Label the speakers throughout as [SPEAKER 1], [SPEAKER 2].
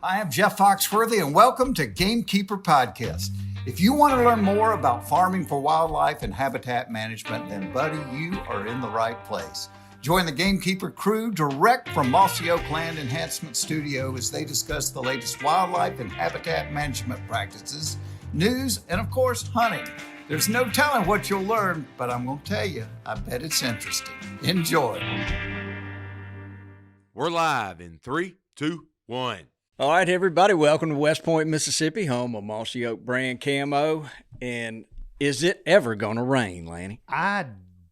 [SPEAKER 1] I am Jeff Foxworthy, and welcome to Gamekeeper Podcast. If you want to learn more about farming for wildlife and habitat management, then buddy, you are in the right place. Join the Gamekeeper crew direct from Mossy Oak Land Enhancement Studio as they discuss the latest wildlife and habitat management practices, news, and of course, hunting. There's no telling what you'll learn, but I'm going to tell you, I bet it's interesting. Enjoy.
[SPEAKER 2] We're live in 3, 2, 1.
[SPEAKER 3] All right, everybody, welcome to West Point, Mississippi, home of Mossy Oak brand camo. And is it ever going to rain, Lanny?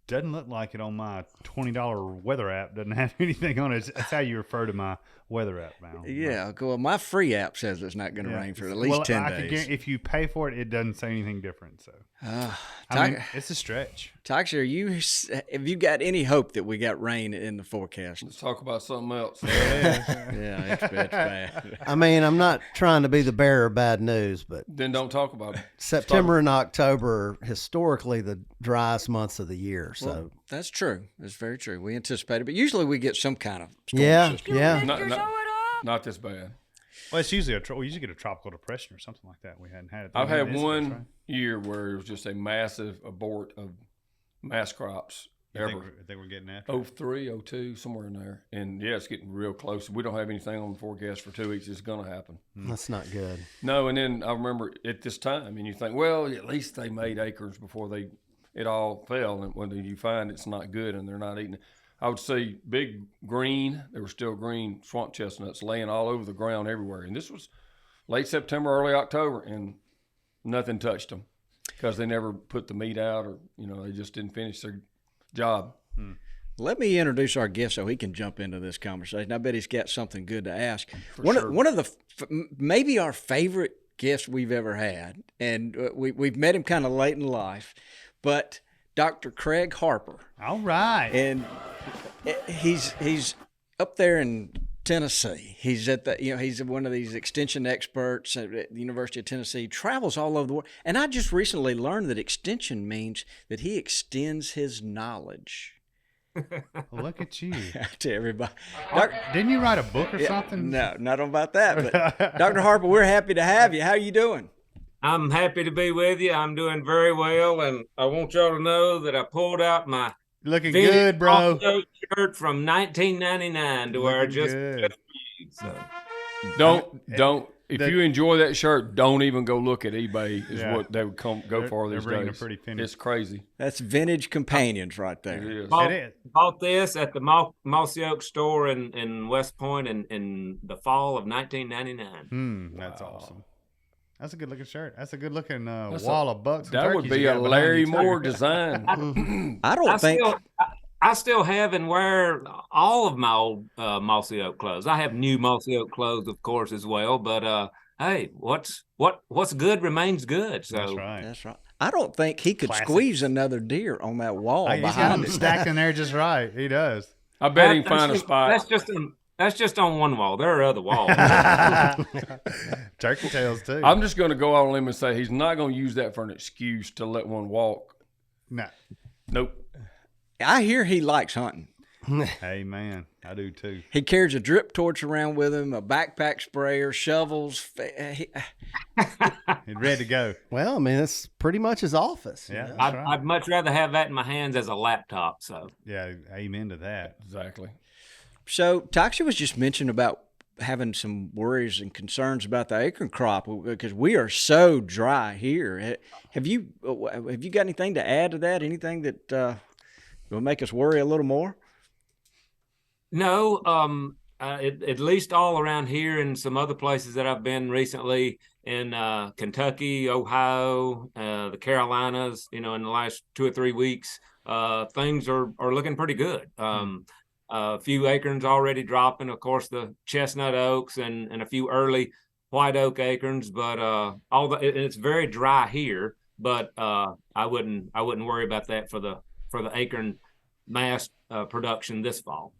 [SPEAKER 4] Doesn't look like it on my $20 weather app. Doesn't have anything on it. That's how you refer to my weather app now.
[SPEAKER 3] Yeah, well, my free app says it's not going to rain for at least 10 days.
[SPEAKER 4] If you pay for it, it doesn't say anything different. So, it's a stretch.
[SPEAKER 3] Toxie, have you got any hope that we got rain in the forecast?
[SPEAKER 5] Let's talk about something else.
[SPEAKER 3] Yeah, it's bad.
[SPEAKER 6] I mean, I'm not trying to be the bearer of bad news, but
[SPEAKER 5] Then don't talk about it.
[SPEAKER 6] September and October are historically the driest months of the year. So
[SPEAKER 3] Well, that's true. That's very true. We anticipate it, but usually we get some kind of storm system.
[SPEAKER 5] Not this bad.
[SPEAKER 4] Well, it's usually we usually get a tropical depression or something like that. We hadn't had it.
[SPEAKER 5] I've had one year where it was just a massive abort of mass crops.
[SPEAKER 4] I think we're getting after
[SPEAKER 5] 03, 02, somewhere in there. And yeah, it's getting real close. We don't have anything on the forecast for 2 weeks. It's going to happen.
[SPEAKER 6] that's not good.
[SPEAKER 5] No, and then I remember at this time, and you think, well, at least they made acorns before it all fell. And when you find it's not good and they're not eating it. I would say big green, there were still green swamp chestnuts laying all over the ground everywhere. And this was late September, early October, and nothing touched them because they never put the meat out or, they just didn't finish their job.
[SPEAKER 3] Let me introduce our guest so he can jump into this conversation. I bet he's got something good to ask.
[SPEAKER 5] For
[SPEAKER 3] One
[SPEAKER 5] sure.
[SPEAKER 3] of the maybe our favorite guest we've ever had, and we've met him kind of late in life, but Dr. Craig Harper.
[SPEAKER 4] All right.
[SPEAKER 3] And he's up there in Tennessee. He's at he's one of these extension experts at the University of Tennessee. He travels all over the world. And I just recently learned that extension means that he extends his knowledge.
[SPEAKER 4] Look at you.
[SPEAKER 3] To everybody.
[SPEAKER 4] Didn't you write a book or something?
[SPEAKER 3] No, not about that. But Dr. Harper, we're happy to have you. How are you doing?
[SPEAKER 7] I'm happy to be with you. I'm doing very well, and I want y'all to know that I pulled out my
[SPEAKER 4] Looking good, bro.
[SPEAKER 7] shirt from 1999 to wear just for you. So.
[SPEAKER 5] Don't. If you enjoy that shirt, don't even go look at eBay. What they would go for these
[SPEAKER 4] bringing
[SPEAKER 5] days.
[SPEAKER 4] a pretty finish.
[SPEAKER 5] It's crazy.
[SPEAKER 3] That's vintage companions right there.
[SPEAKER 5] It is.
[SPEAKER 7] Bought this at the Mossy Oak store in West Point in the fall of 1999.
[SPEAKER 4] That's awesome. That's a good looking shirt. That's a good looking wall of bucks.
[SPEAKER 5] That would be a Larry Moore design.
[SPEAKER 7] I still have and wear all of my old Mossy Oak clothes. I have new Mossy Oak clothes, of course, as well. But hey, what's good remains good. So
[SPEAKER 3] That's right. I don't think he could squeeze another deer on that wall
[SPEAKER 4] He's got
[SPEAKER 3] behind
[SPEAKER 4] them
[SPEAKER 3] him.
[SPEAKER 4] stacked in there just right. He does.
[SPEAKER 5] I bet he can find a spot.
[SPEAKER 7] That's just on one wall. There are other walls.
[SPEAKER 4] Turkey tails too.
[SPEAKER 5] I'm just going to go out on a limb and say he's not going to use that for an excuse to let one walk.
[SPEAKER 4] No.
[SPEAKER 5] Nope.
[SPEAKER 3] I hear he likes hunting.
[SPEAKER 4] Hey, man. I do too.
[SPEAKER 3] He carries a drip torch around with him, a backpack sprayer, shovels.
[SPEAKER 4] He's ready to go.
[SPEAKER 6] Well, I mean, it's pretty much his office.
[SPEAKER 4] Yeah.
[SPEAKER 7] I'd much rather have that in my hands as a laptop. So
[SPEAKER 4] Yeah, amen to that.
[SPEAKER 5] Exactly.
[SPEAKER 3] So Toxie was just mentioning about having some worries and concerns about the acorn crop because we are so dry here. Have you got anything to add to that? Anything that will make us worry a little more?
[SPEAKER 7] no, at least all around here and some other places that I've been recently in Kentucky, Ohio, the Carolinas, in the last 2 or 3 weeks, things are looking pretty good. A few acorns already dropping, of course, the chestnut oaks and a few early white oak acorns, but it's very dry here. But I wouldn't worry about that for the acorn mass production this fall.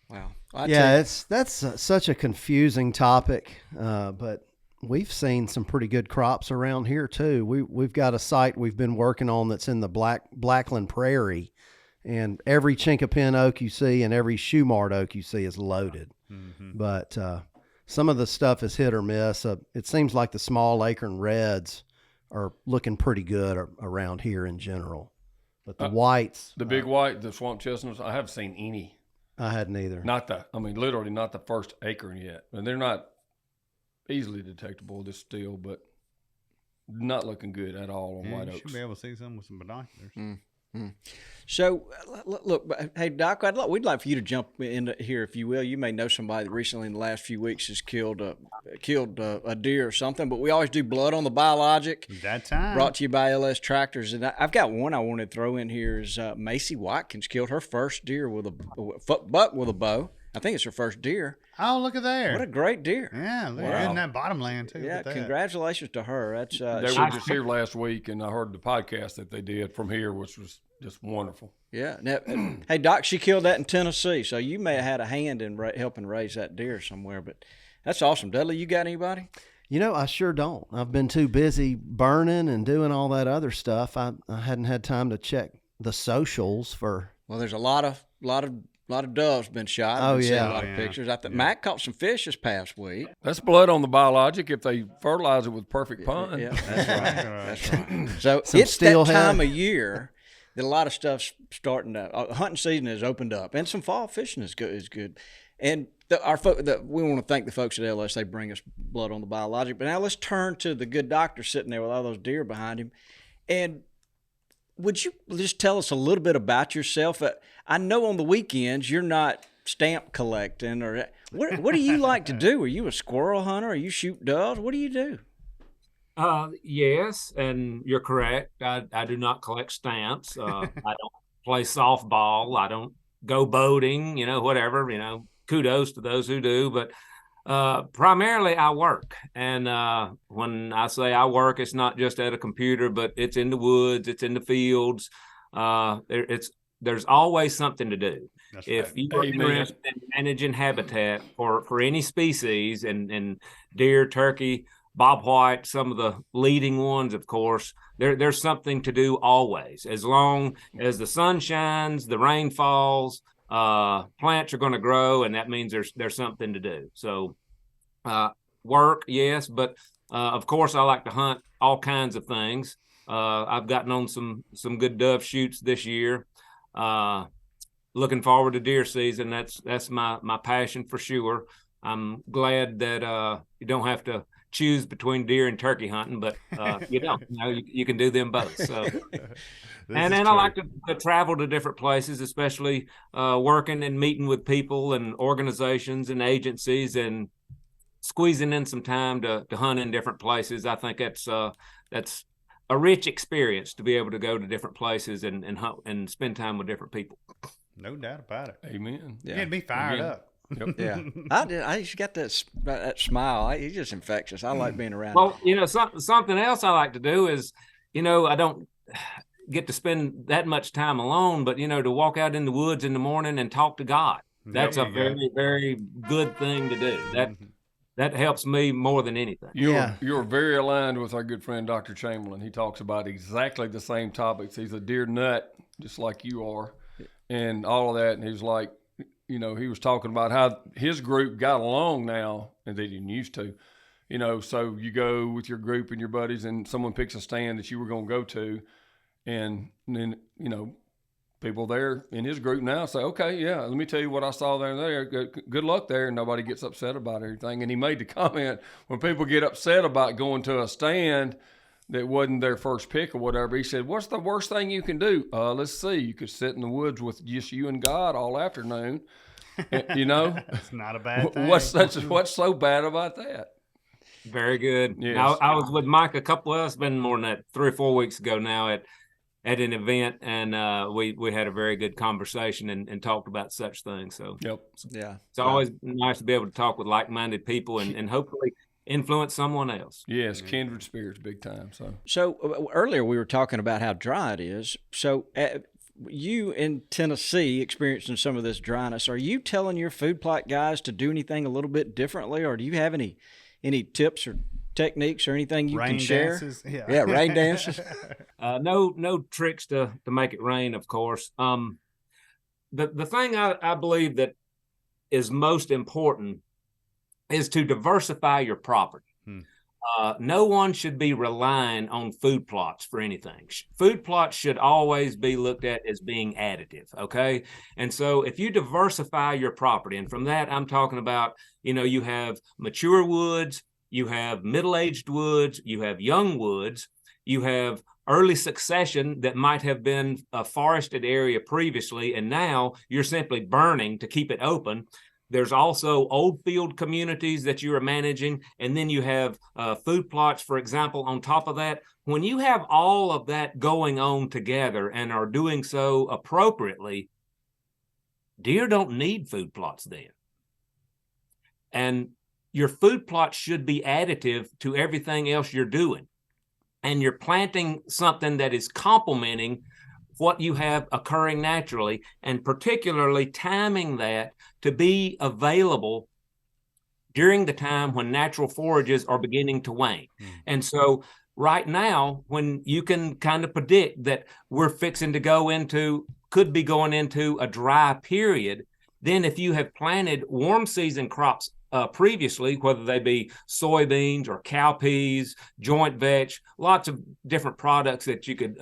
[SPEAKER 3] Wow.
[SPEAKER 6] That's such a confusing topic, but we've seen some pretty good crops around here too. We've got a site we've been working on that's in the Blackland Prairie, and every chinkapin oak you see and every shoemart oak you see is loaded. Mm-hmm. But Some of the stuff is hit or miss. It seems like the small acorn reds are looking pretty good around here in general. But the whites.
[SPEAKER 5] The big white, the swamp chestnuts, I haven't seen any.
[SPEAKER 6] I hadn't either.
[SPEAKER 5] Literally not the first acorn yet. And they're not easily detectable this still, but not looking good at all on white
[SPEAKER 4] you
[SPEAKER 5] oaks.
[SPEAKER 4] should be able to see some with some binoculars.
[SPEAKER 3] So, look, hey, Doc, we'd like for you to jump in here, if you will. You may know somebody that recently in the last few weeks has killed a deer or something, but we always do blood on the biologic.
[SPEAKER 4] That time.
[SPEAKER 3] Brought to you by LS Tractors. And I've got one I want to throw in here is Macy Watkins killed her first deer with a buck with a bow. I think it's her first deer.
[SPEAKER 4] Oh, look at there.
[SPEAKER 3] What a great deer.
[SPEAKER 4] Yeah, they're in that bottomland, too.
[SPEAKER 3] Yeah, congratulations to her. That's
[SPEAKER 5] They were just here last week, and I heard the podcast that they did from here, which was just wonderful.
[SPEAKER 3] Yeah. Now, hey, Doc, she killed that in Tennessee, so you may have had a hand in helping raise that deer somewhere, but that's awesome. Dudley, you got anybody?
[SPEAKER 6] You know, I sure don't. I've been too busy burning and doing all that other stuff. I hadn't had time to check the socials for.
[SPEAKER 3] Well, there's a lot of doves been shot.
[SPEAKER 6] Oh,
[SPEAKER 3] I've seen
[SPEAKER 6] yeah.
[SPEAKER 3] a lot of pictures. I think Mac caught some fish this past week.
[SPEAKER 5] That's blood on the biologic if they fertilize it with perfect pond.
[SPEAKER 3] Yeah, that's right. That's right. So
[SPEAKER 6] Some
[SPEAKER 3] it's that
[SPEAKER 6] steelhead.
[SPEAKER 3] time of year that a lot of stuff's starting to. Hunting season has opened up, and some fall fishing is good. And we want to thank the folks at LS. They bring us blood on the biologic. But now let's turn to the good doctor sitting there with all those deer behind him. And would you just tell us a little bit about yourself? I know on the weekends you're not stamp collecting, or what do you like to do? Are you a squirrel hunter? Are you shoot doves? What do you do?
[SPEAKER 7] Yes, and you're correct. I do not collect stamps. I don't play softball. I don't go boating, whatever, kudos to those who do. But primarily I work. And when I say I work, it's not just at a computer, but it's in the woods, it's in the fields. There's always something to do.
[SPEAKER 5] That's
[SPEAKER 7] if
[SPEAKER 5] right.
[SPEAKER 7] you are interested in managing habitat for any species, and deer, turkey, bobwhite, some of the leading ones, of course, there's something to do always. As long as the sun shines, the rain falls, plants are going to grow, and that means there's something to do. So work, yes, but of course I like to hunt all kinds of things. I've gotten on some good dove shoots this year. Looking forward to deer season. That's my passion for sure. I'm glad that you don't have to choose between deer and turkey hunting, but you don't. You can do them both. So. And then I like to travel to different places, especially working and meeting with people and organizations and agencies, and squeezing in some time to hunt in different places. I think that's a rich experience to be able to go to different places and hunt and spend time with different people.
[SPEAKER 4] No doubt about it.
[SPEAKER 5] Amen.
[SPEAKER 4] Yeah. Getting me fired up.
[SPEAKER 5] Yep.
[SPEAKER 3] Yeah, I just got that smile. He's just infectious. I like being around.
[SPEAKER 7] Well, something else I like to do is, I don't get to spend that much time alone, but to walk out in the woods in the morning and talk to God. That's a very, very good thing to do. That helps me more than anything.
[SPEAKER 5] You're very aligned with our good friend Dr. Chamberlain. He talks about exactly the same topics. He's a deer nut, just like you are, and all of that. And he was like, he was talking about how his group got along now and they didn't used to. So you go with your group and your buddies, and someone picks a stand that you were going to go to, and then people there in his group now say, okay, yeah, let me tell you what I saw there. Good luck there. And nobody gets upset about everything. And he made the comment, when people get upset about going to a stand that wasn't their first pick or whatever, he said, what's the worst thing you can do? Let's see. You could sit in the woods with just you and God all afternoon.
[SPEAKER 4] It's not a bad thing.
[SPEAKER 5] What's so bad about that?
[SPEAKER 7] Very good.
[SPEAKER 5] Yes.
[SPEAKER 7] I was with Mike it's been more than that, 3 or 4 weeks ago now at an event, and we had a very good conversation and talked about such things. So
[SPEAKER 5] Yep.
[SPEAKER 3] Yeah,
[SPEAKER 7] it's always nice to be able to talk with like-minded people and hopefully influence someone else.
[SPEAKER 5] Yes, kindred spirits, big time.
[SPEAKER 3] So earlier we were talking about how dry it is. So you in Tennessee experiencing some of this dryness, are you telling your food plot guys to do anything a little bit differently, or do you have any tips or techniques or anything you can share?
[SPEAKER 4] Dances.
[SPEAKER 3] Yeah, rain dances.
[SPEAKER 7] No tricks to make it rain, of course. The thing I believe that is most important is to diversify your property. No one should be relying on food plots for anything. Food plots should always be looked at as being additive, okay? And so if you diversify your property, and from that I'm talking about, you have mature woods, you have middle-aged woods, you have young woods, you have early succession that might have been a forested area previously, and now you're simply burning to keep it open. There's also old field communities that you are managing, and then you have food plots, for example, on top of that. When you have all of that going on together and are doing so appropriately, deer don't need food plots then. And your food plots should be additive to everything else you're doing. And you're planting something that is complementing what you have occurring naturally, and particularly timing that to be available during the time when natural forages are beginning to wane. And so right now, when you can kind of predict that we're fixing to could be going into a dry period, then if you have planted warm season crops previously, whether they be soybeans or cowpeas, joint vetch, lots of different products that you could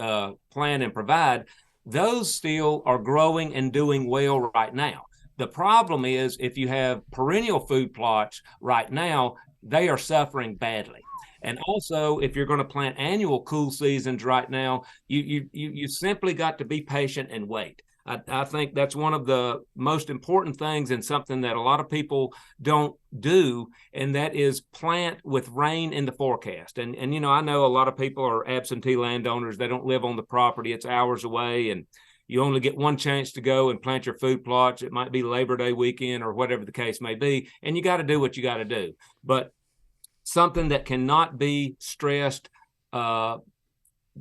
[SPEAKER 7] plant and provide, those still are growing and doing well right now. The problem is if you have perennial food plots right now, they are suffering badly. And also, if you're going to plant annual cool seasons right now, you simply got to be patient and wait. I think that's one of the most important things, and something that a lot of people don't do, and that is plant with rain in the forecast. And I know a lot of people are absentee landowners. They don't live on the property. It's hours away, and you only get one chance to go and plant your food plots. It might be Labor Day weekend or whatever the case may be, and you got to do what you got to do. But something that cannot be stressed,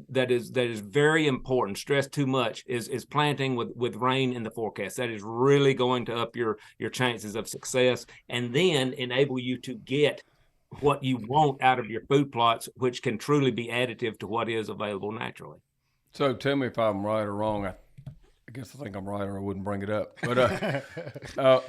[SPEAKER 7] that is very important, stressed too much, is planting with rain in the forecast. That is really going to up your chances of success, and then enable you to get what you want out of your food plots, which can truly be additive to what is available naturally.
[SPEAKER 5] So tell me if I'm right or wrong. I guess I think I'm right, or I wouldn't bring it up. But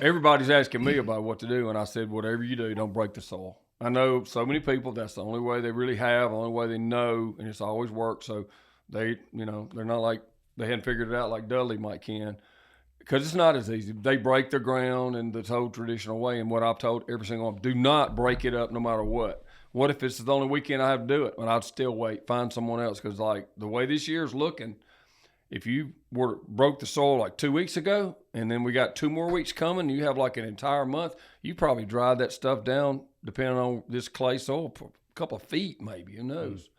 [SPEAKER 5] everybody's asking me about what to do, and I said, whatever you do, don't break the soil. I know so many people, that's the only way they really have, the only way they know, and it's always worked. So they, they're not like they hadn't figured it out like Dudley might can, because it's not as easy. They break their ground in the old traditional way, and what I've told every single one, do not break it up no matter what. What if it's the only weekend I have to do it? And I'd still wait, find someone else, because like the way this year's looking, if you broke the soil like 2 weeks ago, and then we got 2 more weeks coming, you have like an entire month, you probably dried that stuff down, depending on this clay soil, for a couple of feet maybe, who knows.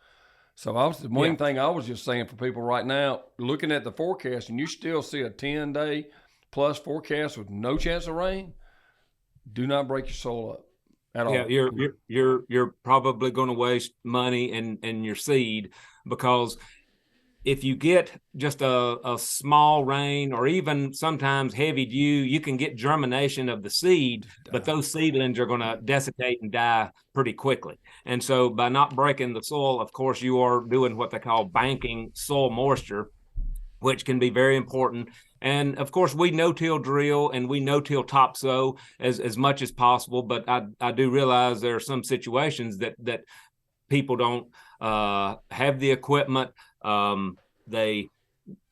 [SPEAKER 5] So the main thing I was just saying for people right now, looking at the forecast, and you still see a 10-day plus forecast with no chance of rain, do not break your soil up at all.
[SPEAKER 7] Yeah, you're probably going to waste money and your seed, because if you get just a small rain, or even sometimes heavy dew, you can get germination of the seed, but those seedlings are going to desiccate and die pretty quickly. And so by not breaking the soil, of course, you are doing what they call banking soil moisture, which can be very important. And of course, we no-till drill and we no-till topsoil as much as possible. But I do realize there are some situations that people don't have the equipment. They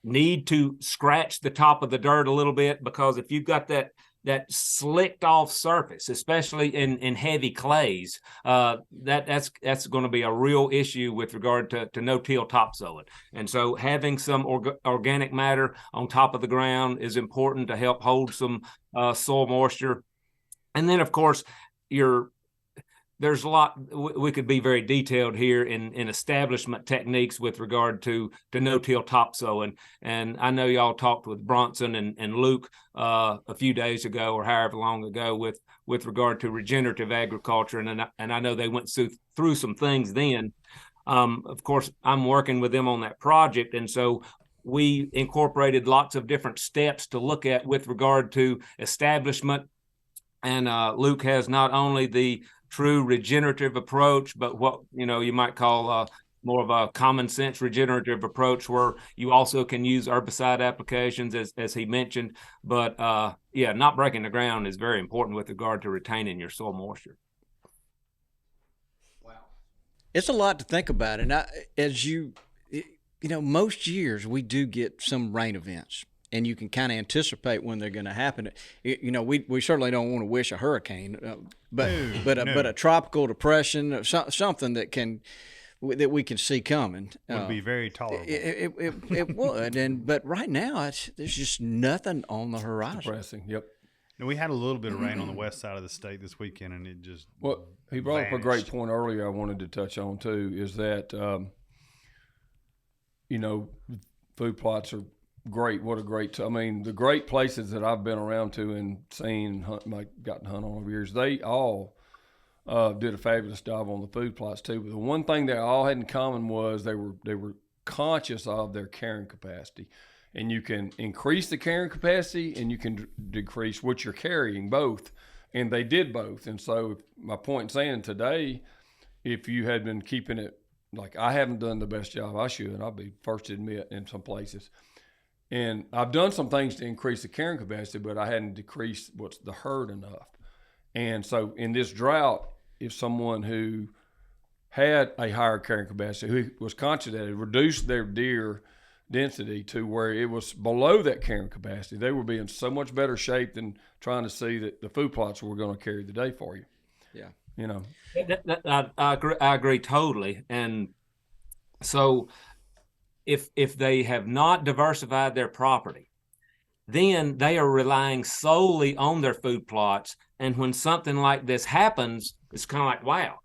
[SPEAKER 7] need to scratch the top of the dirt a little bit, because if you've got that slicked off surface, especially in heavy clays, that's going to be a real issue with regard to no-till topsoil. And so having some organic matter on top of the ground is important to help hold some soil moisture. And then, of course, there's a lot, we could be very detailed here in establishment techniques with regard to no-till topsoil. And I know y'all talked with Bronson and Luke a few days ago, or however long ago, with regard to regenerative agriculture. And I know they went through some things then. Of course, I'm working with them on that project. And so we incorporated lots of different steps to look at with regard to establishment. And Luke has not only the true regenerative approach, but what you might call more of a common sense regenerative approach where you also can use herbicide applications as he mentioned. But not breaking the ground is very important with regard to retaining your soil moisture.
[SPEAKER 3] It's a lot to think about. And most years we do get some rain events, and you can kind of anticipate when they're going to happen. We certainly don't want to wish a hurricane, but a tropical depression, something that we can see coming
[SPEAKER 4] would be very tolerable.
[SPEAKER 3] It would, but right now there's just nothing on the horizon.
[SPEAKER 5] Depressing. Yep.
[SPEAKER 4] And we had a little bit of rain on the west side of the state this weekend, and it just
[SPEAKER 5] he brought
[SPEAKER 4] vanished.
[SPEAKER 5] up a great point earlier I wanted to touch on too, is that food plots are great. What a great the great places that I've been around to and seen, gotten to hunt on over years, they all did a fabulous job on the food plots too. But the one thing they all had in common was they were conscious of their carrying capacity. And you can increase the carrying capacity and you can decrease what you're carrying, both. And they did both. And so my point in saying today, if you had been keeping it, like I haven't done the best job I should, and I'll be first to admit in some places. And I've done some things to increase the carrying capacity, but I hadn't decreased what's the herd enough. And so in this drought, if someone who had a higher carrying capacity, who was conscious that it reduced their deer density to where it was below that carrying capacity, they would be in so much better shape than trying to see that the food plots were going to carry the day for you.
[SPEAKER 3] Yeah.
[SPEAKER 7] I agree totally. And so if they have not diversified their property, then they are relying solely on their food plots. And when something like this happens, it's kind of like, wow,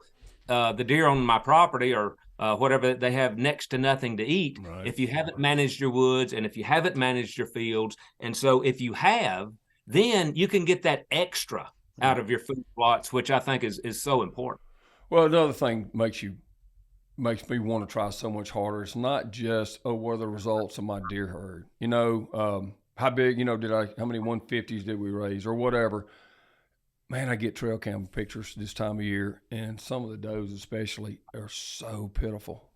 [SPEAKER 7] the deer on my property are whatever, they have next to nothing to eat. Right. If you haven't managed your woods and if you haven't managed your fields. And so if you have, then you can get that extra out of your food plots, which I think is so important.
[SPEAKER 5] Well, another thing makes me want to try so much harder. It's not just, what are the results of my deer herd? How big, how many 150s did we raise or whatever? Man, I get trail cam pictures this time of year, and some of the does especially are so pitiful.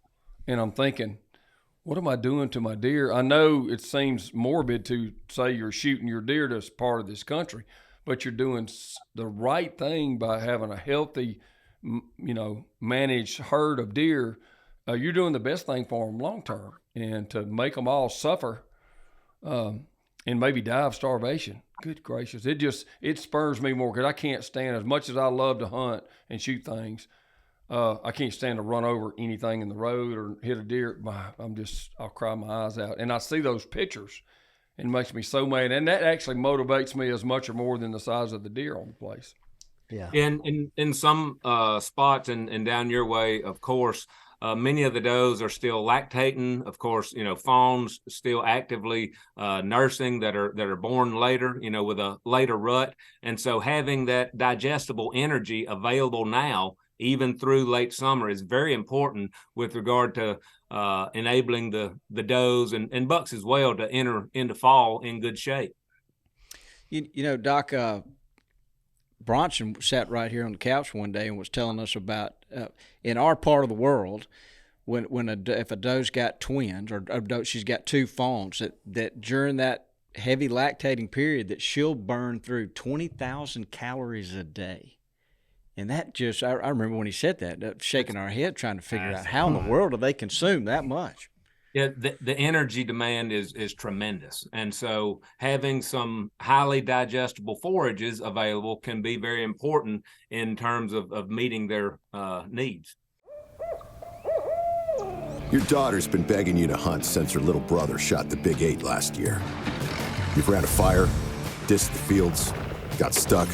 [SPEAKER 5] And I'm thinking, what am I doing to my deer? I know it seems morbid to say you're shooting your deer to part of this country, but you're doing the right thing by having a healthy, managed herd of deer. You're doing the best thing for them long term. And to make them all suffer and maybe die of starvation, good gracious, it spurs me more, because I can't stand, as much as I love to hunt and shoot things, I can't stand to run over anything in the road or hit a deer. I'll cry my eyes out. And I see those pictures and it makes me so mad. And that actually motivates me as much or more than the size of the deer on the place.
[SPEAKER 6] Yeah.
[SPEAKER 7] And in some spots and down your way, of course, many of the does are still lactating. Of course, fawns still actively nursing that are born later, with a later rut. And so having that digestible energy available now, even through late summer, is very important with regard to enabling the does and bucks as well to enter into fall in good shape.
[SPEAKER 3] Doc, Bronson sat right here on the couch one day and was telling us about in our part of the world, if a doe's got twins or she's got two fawns, that during that heavy lactating period that she'll burn through 20,000 calories a day. And that just, I remember when he said that, shaking our head trying to figure out how in the world do they consume that much?
[SPEAKER 7] Yeah, the energy demand is tremendous. And so having some highly digestible forages available can be very important in terms of meeting their needs.
[SPEAKER 8] Your daughter's been begging you to hunt since her little brother shot the big 8 last year. You've ran a fire, dissed the fields, got stuck,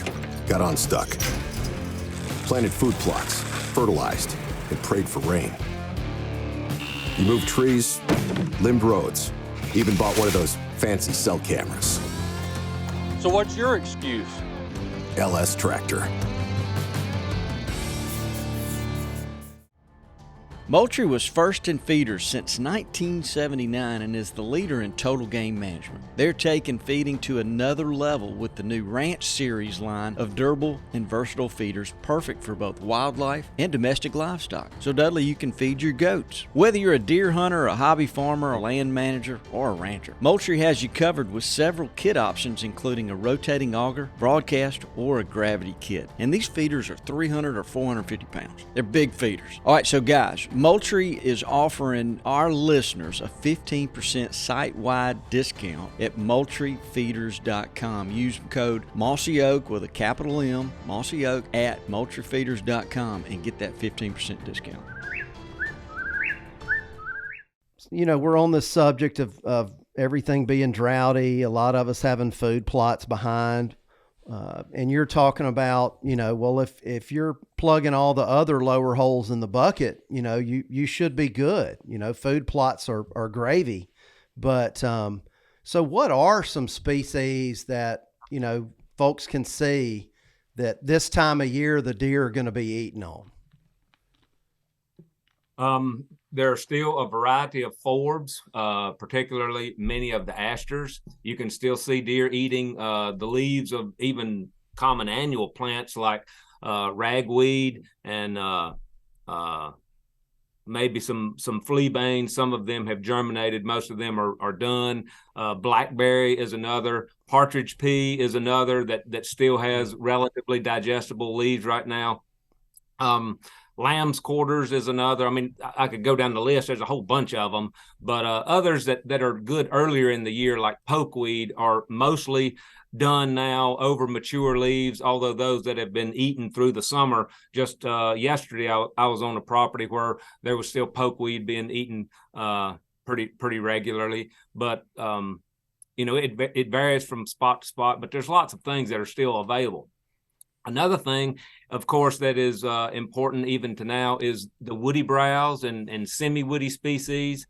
[SPEAKER 8] got unstuck. Planted food plots, fertilized, and prayed for rain. You moved trees, limbed roads, even bought one of those fancy cell cameras.
[SPEAKER 9] So what's your excuse?
[SPEAKER 8] LS Tractor.
[SPEAKER 3] Moultrie was first in feeders since 1979 and is the leader in total game management. They're taking feeding to another level with the new Ranch Series line of durable and versatile feeders, perfect for both wildlife and domestic livestock. So Dudley, you can feed your goats. Whether you're a deer hunter, a hobby farmer, a land manager, or a rancher, Moultrie has you covered with several kit options, including a rotating auger, broadcast, or a gravity kit. And these feeders are 300 or 450 pounds. They're big feeders. All right, so guys, Moultrie is offering our listeners a 15% site-wide discount at MoultrieFeeders.com. Use code Mossy Oak with a capital M, Mossy Oak, at MoultrieFeeders.com and get that 15% discount.
[SPEAKER 6] You know, we're on this subject of everything being droughty, a lot of us having food plots behind. And you're talking about, you know, well, if you're plugging all the other lower holes in the bucket, you know, you should be good. You know, food plots are gravy. But so what are some species that, you know, folks can see that this time of year the deer are going to be eating on?
[SPEAKER 7] There are still a variety of forbs, particularly many of the asters. You can still see deer eating the leaves of even common annual plants like ragweed and maybe some fleabane. Some of them have germinated. Most of them are done. Blackberry is another. Partridge pea is another that still has relatively digestible leaves right now. Lamb's quarters is another. I mean, I could go down the list. There's a whole bunch of them, but others that are good earlier in the year, like pokeweed, are mostly done now over mature leaves, although those that have been eaten through the summer. Just yesterday, I was on a property where there was still pokeweed being eaten pretty regularly. But, you know, it varies from spot to spot, but there's lots of things that are still available. Another thing, of course, that is important even to now is the woody browse and semi-woody species.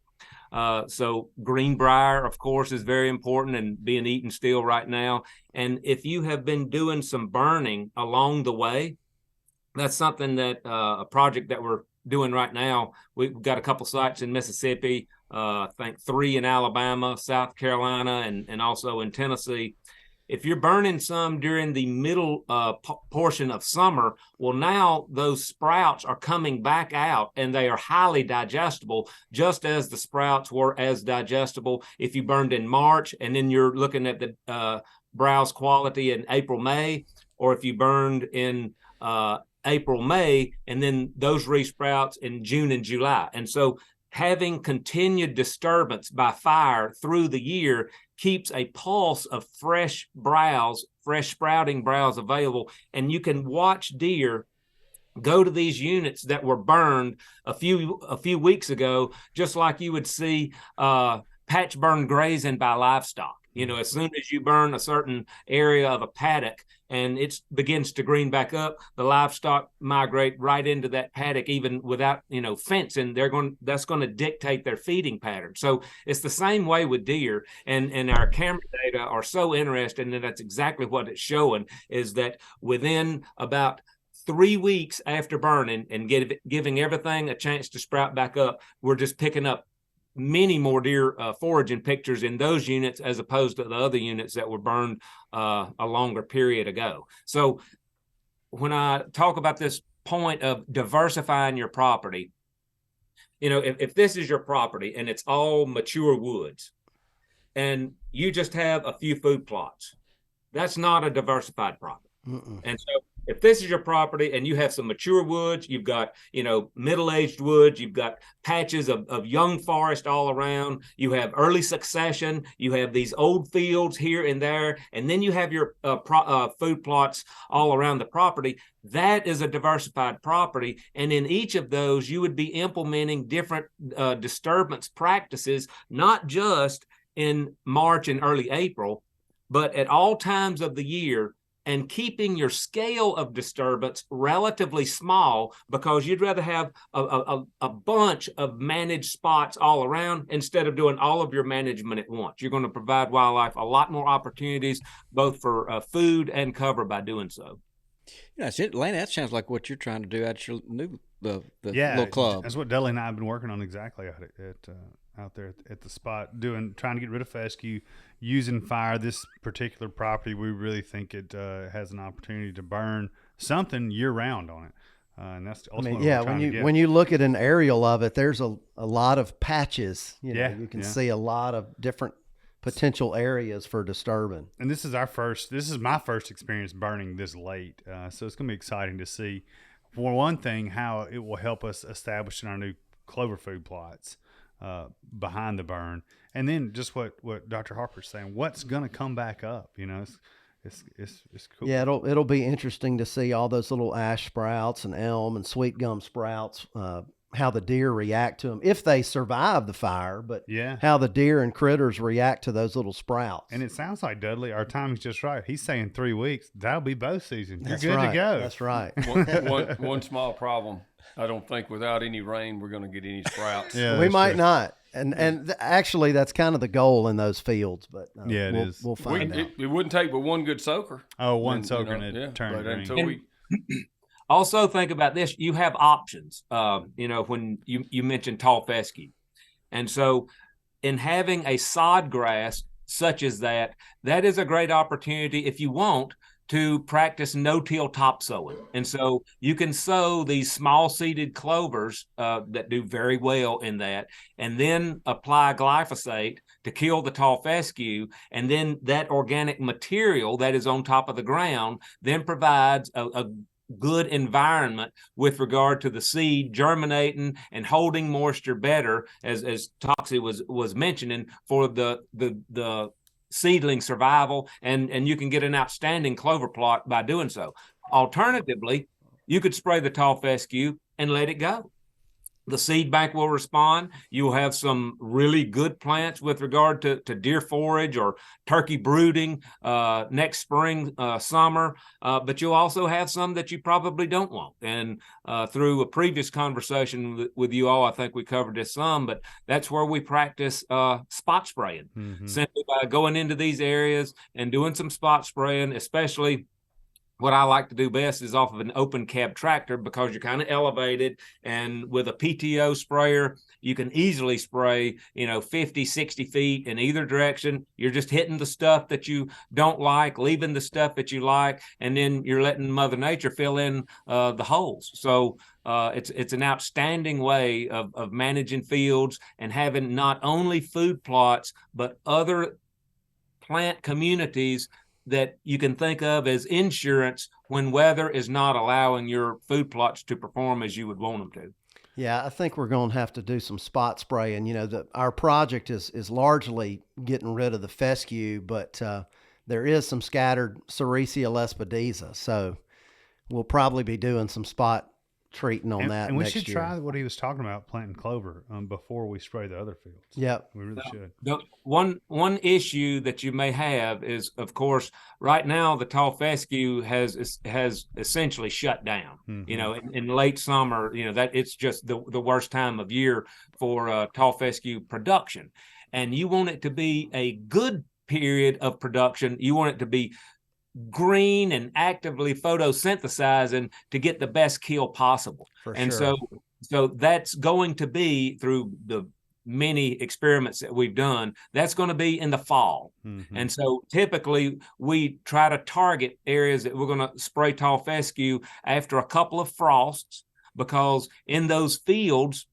[SPEAKER 7] So greenbrier, of course, is very important and being eaten still right now. And if you have been doing some burning along the way, that's something that a project that we're doing right now. We've got a couple sites in Mississippi, I think 3 in Alabama, South Carolina, and also in Tennessee. If you're burning some during the middle portion of summer, well, now those sprouts are coming back out and they are highly digestible, just as the sprouts were as digestible if you burned in March and then you're looking at the browse quality in April, May, or if you burned in April, May, and then those resprouts in June and July. And so having continued disturbance by fire through the year keeps a pulse of fresh sprouting browse available. And you can watch deer go to these units that were burned a few weeks ago, just like you would see patch burn grazing by livestock. You know, as soon as you burn a certain area of a paddock and it begins to green back up, the livestock migrate right into that paddock, even without, you know, fencing. That's going to dictate their feeding pattern. So it's the same way with deer, and our camera data are so interesting, and that's exactly what it's showing, is that within about 3 weeks after burning and giving everything a chance to sprout back up, we're just picking up many more deer foraging pictures in those units as opposed to the other units that were burned a longer period ago. So when I talk about this point of diversifying your property, you know, if this is your property and it's all mature woods and you just have a few food plots, that's not a diversified property. And so if this is your property and you have some mature woods, you've got, you know, middle-aged woods, you've got patches of young forest all around, you have early succession, you have these old fields here and there, and then you have your food plots all around the property, that is a diversified property. And in each of those, you would be implementing different disturbance practices, not just in March and early April, but at all times of the year, and keeping your scale of disturbance relatively small, because you'd rather have a bunch of managed spots all around instead of doing all of your management at once. You're going to provide wildlife a lot more opportunities, both for food and cover by doing so.
[SPEAKER 3] Yes, Atlanta. That sounds like what you're trying to do at your new the
[SPEAKER 4] Yeah,
[SPEAKER 3] little club.
[SPEAKER 4] that's what Dudley and I have been working on exactly out there at the spot, trying to get rid of fescue, using fire. This particular property, we really think it has an opportunity to burn something year round on it. And that's ultimately what we're trying to get.
[SPEAKER 6] when you look at an aerial of it, there's a lot of patches. You know,
[SPEAKER 4] Yeah,
[SPEAKER 6] you can
[SPEAKER 4] yeah.
[SPEAKER 6] see a lot of different potential areas for disturbing.
[SPEAKER 4] And this is my first experience burning this late. So it's going to be exciting to see, for one thing, how it will help us establish in our new clover food plots behind the burn. And then just what Dr. Harper's saying, what's going to come back up, you know, it's cool.
[SPEAKER 6] Yeah, it'll be interesting to see all those little ash sprouts and elm and sweet gum sprouts, how the deer react to them if they survive the fire, but
[SPEAKER 4] Yeah.
[SPEAKER 6] how the deer and critters react to those little sprouts.
[SPEAKER 4] And it sounds like, Dudley, our timing's just right. He's saying 3 weeks. That'll be bow season. You're
[SPEAKER 6] That's
[SPEAKER 4] good
[SPEAKER 6] right.
[SPEAKER 4] to go.
[SPEAKER 6] That's right.
[SPEAKER 5] One small problem. I don't think without any rain we're going to get any sprouts.
[SPEAKER 4] Yeah,
[SPEAKER 6] We
[SPEAKER 4] that's
[SPEAKER 6] might
[SPEAKER 4] true.
[SPEAKER 6] not. And actually, that's kind of the goal in those fields. But
[SPEAKER 4] Yeah, it
[SPEAKER 6] we'll,
[SPEAKER 4] is.
[SPEAKER 6] We'll find out.
[SPEAKER 5] It wouldn't take but one good soaker.
[SPEAKER 4] Oh, one
[SPEAKER 5] And,
[SPEAKER 4] soaker
[SPEAKER 5] you know,
[SPEAKER 4] and it
[SPEAKER 5] yeah,
[SPEAKER 4] turned
[SPEAKER 5] but
[SPEAKER 4] green.
[SPEAKER 5] until we
[SPEAKER 7] Also, think about this: you have options. When you mentioned tall fescue, and so in having a sod grass such as that is a great opportunity if you want to practice no-till topsowing. And so you can sow these small-seeded clovers that do very well in that, and then apply glyphosate to kill the tall fescue, and then that organic material that is on top of the ground then provides a good environment with regard to the seed germinating and holding moisture better, as Toxie was mentioning, for the seedling survival, and you can get an outstanding clover plot by doing so. Alternatively, you could spray the tall fescue and let it go. The seed bank will respond. You'll have some really good plants with regard to deer forage or turkey brooding next spring, summer, but you'll also have some that you probably don't want. And through a previous conversation with you all, I think we covered this some, but that's where we practice spot spraying. Simply by going into these areas and doing some spot spraying, especially what I like to do best is off of an open cab tractor, because you're kind of elevated, and with a PTO sprayer, you can easily spray, 50, 60 feet in either direction. You're just hitting the stuff that you don't like, leaving the stuff that you like, and then you're letting Mother Nature fill in the holes. So it's an outstanding way of managing fields and having not only food plots, but other plant communities that you can think of as insurance when weather is not allowing your food plots to perform as you would want them to.
[SPEAKER 6] Yeah, I think we're going to have to do some spot spraying. Our project is largely getting rid of the fescue, but there is some scattered Sericea lespedeza, so we'll probably be doing some spot treating on that.
[SPEAKER 4] And we
[SPEAKER 6] next
[SPEAKER 4] should
[SPEAKER 6] year.
[SPEAKER 4] try what he was talking about, planting clover before we spray the other fields.
[SPEAKER 6] Yep.
[SPEAKER 4] We really should.
[SPEAKER 7] One issue that you may have is, of course, right now the tall fescue has essentially shut down. In late summer, that it's just the worst time of year for tall fescue production, and you want it to be a good period of production. You want it to be green and actively photosynthesizing to get the best kill possible. And
[SPEAKER 6] sure.
[SPEAKER 7] so that's going to be, through the many experiments that we've done, that's going to be in the fall. And so typically we try to target areas that we're going to spray tall fescue after a couple of frosts, because in those fields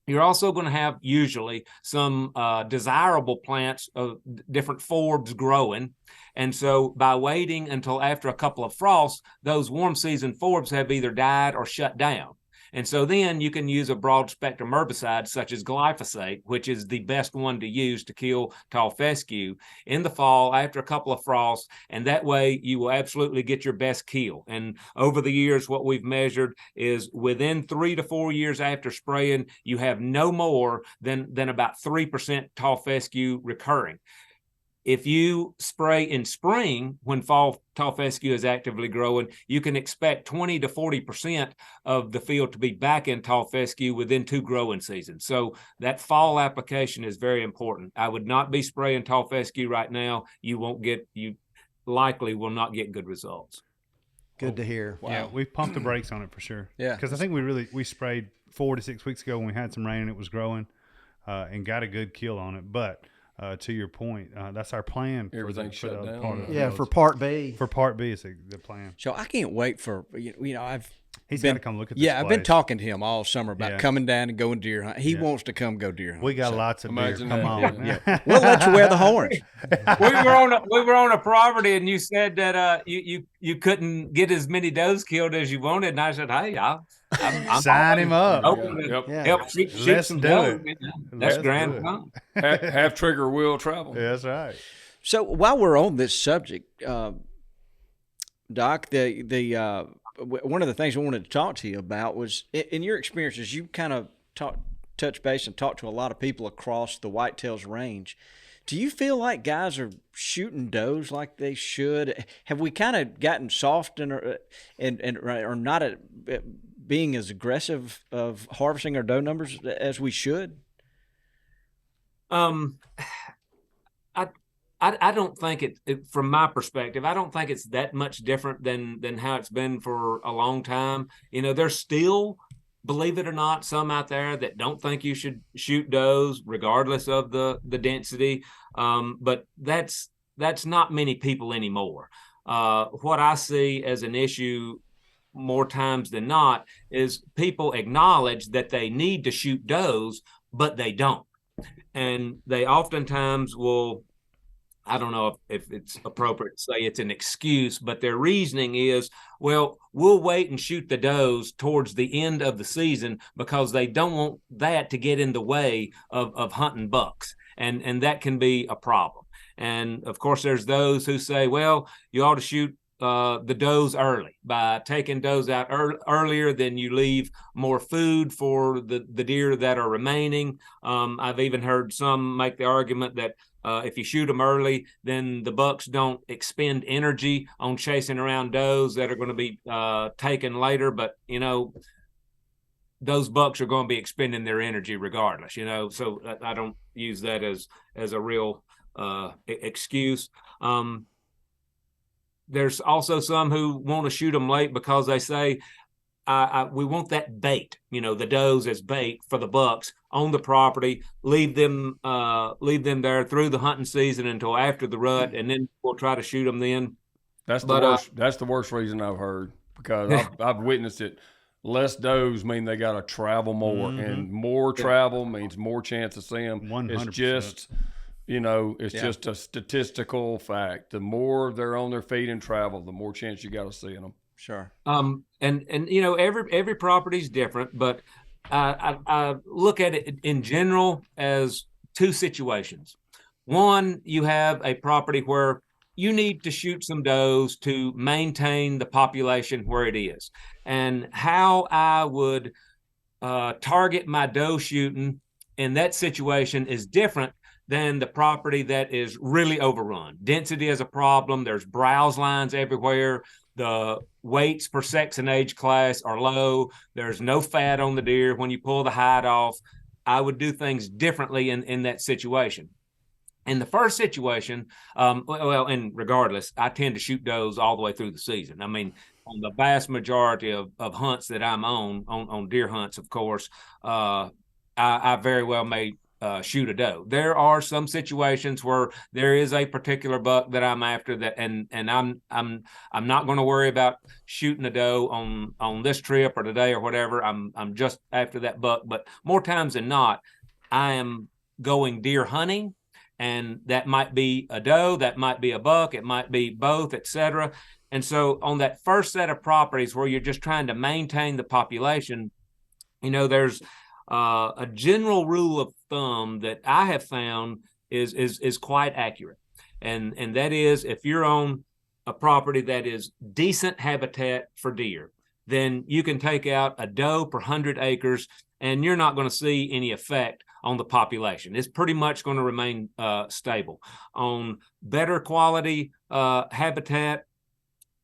[SPEAKER 7] you're also going to have usually some desirable plants of different forbs growing. And so by waiting until after a couple of frosts, those warm season forbs have either died or shut down. And so then you can use a broad spectrum herbicide such as glyphosate, which is the best one to use to kill tall fescue in the fall after a couple of frosts. And that way you will absolutely get your best kill. And over the years, what we've measured is within 3 to 4 years after spraying, you have no more than about 3% tall fescue recurring. If you spray in spring, when fall tall fescue is actively growing, you can expect 20 to 40% of the field to be back in tall fescue within 2 growing seasons. So that fall application is very important. I would not be spraying tall fescue right now. You likely will not get good results.
[SPEAKER 6] Good to hear.
[SPEAKER 3] Wow.
[SPEAKER 4] Yeah, we've pumped the brakes on it for sure.
[SPEAKER 3] Yeah.
[SPEAKER 4] Because I think we sprayed 4 to 6 weeks ago when we had some rain and it was growing, and got a good kill on it. But to your point, that's our plan.
[SPEAKER 5] Everything shut
[SPEAKER 4] the
[SPEAKER 5] down.
[SPEAKER 4] part of the
[SPEAKER 6] Yeah,
[SPEAKER 4] fields.
[SPEAKER 6] for Part B.
[SPEAKER 4] For Part B, it's the plan.
[SPEAKER 3] So I can't wait for
[SPEAKER 4] He's got to come look at this
[SPEAKER 3] I've been
[SPEAKER 4] place.
[SPEAKER 3] talking to him all summer about
[SPEAKER 4] Yeah.
[SPEAKER 3] coming down and going deer hunt. He wants to come go deer hunt.
[SPEAKER 4] We got lots of deer.
[SPEAKER 5] Imagine
[SPEAKER 4] Come
[SPEAKER 5] that.
[SPEAKER 4] on.
[SPEAKER 3] Yeah. We'll let you wear the horns.
[SPEAKER 7] we were on a property, and you said that you couldn't get as many does killed as you wanted, and I said, hey, I'm
[SPEAKER 4] Sign him up.
[SPEAKER 7] open to
[SPEAKER 5] Yep.
[SPEAKER 6] Yeah.
[SPEAKER 7] help shoot
[SPEAKER 4] Let's
[SPEAKER 7] some
[SPEAKER 4] do
[SPEAKER 7] does.
[SPEAKER 4] it.
[SPEAKER 7] That's
[SPEAKER 4] Let's
[SPEAKER 7] grand
[SPEAKER 4] do it.
[SPEAKER 7] fun.
[SPEAKER 5] Half trigger will travel.
[SPEAKER 4] Yeah, that's right.
[SPEAKER 3] So while we're on this subject, Doc, one of the things I wanted to talk to you about was, in your experiences, you kind of touch base and talk to a lot of people across the Whitetails range. Do you feel like guys are shooting does like they should? Have we kind of gotten soft and are not being as aggressive of harvesting our doe numbers as we should?
[SPEAKER 7] I don't think it from my perspective, I don't think it's that much different than how it's been for a long time. There's still, believe it or not, some out there that don't think you should shoot does regardless of the density. But that's not many people anymore. What I see as an issue more times than not is people acknowledge that they need to shoot does, but they don't. And they oftentimes will, I don't know if it's appropriate to say it's an excuse, but their reasoning is, well, we'll wait and shoot the does towards the end of the season because they don't want that to get in the way of hunting bucks. And that can be a problem. And of course, there's those who say, well, you ought to shoot the does early. By taking does out earlier, then you leave more food for the deer that are remaining. I've even heard some make the argument that if you shoot them early, then the bucks don't expend energy on chasing around does that are going to be taken later. But, those bucks are going to be expending their energy regardless, so I don't use that as a real excuse. There's also some who want to shoot them late because they say, we want that bait, the does as bait for the bucks on the property, leave them there through the hunting season until after the rut, and then we'll try to shoot them then.
[SPEAKER 5] That's the worst. That's the worst reason I've heard, because I've witnessed it. Less does mean they got to travel more, and more travel means more chance of seeing them.
[SPEAKER 4] 100%.
[SPEAKER 5] It's just, it's just a statistical fact. The more they're on their feet and travel, the more chance you got of seeing them.
[SPEAKER 3] Sure.
[SPEAKER 7] And every property is different, but I look at it in general as two situations. One, you have a property where you need to shoot some does to maintain the population where it is. And how I would target my doe shooting in that situation is different than the property that is really overrun. Density is a problem. There's browse lines everywhere. The weights per sex and age class are low. There's no fat on the deer when you pull the hide off. I would do things differently in that situation. In the first situation, and regardless, I tend to shoot does all the way through the season. I mean, on the vast majority of hunts that I'm on deer hunts, of course, I very well may shoot a doe. There are some situations where there is a particular buck that I'm after that, and I'm not going to worry about shooting a doe on this trip or today or whatever. I'm just after that buck. But more times than not, I am going deer hunting. And that might be a doe, that might be a buck, it might be both, etc. And so on that first set of properties where you're just trying to maintain the population, there's a general rule of thumb that I have found is quite accurate. And that is, if you're on a property that is decent habitat for deer, then you can take out a doe per 100 acres and you're not going to see any effect on the population. It's pretty much going to remain stable. On better quality habitat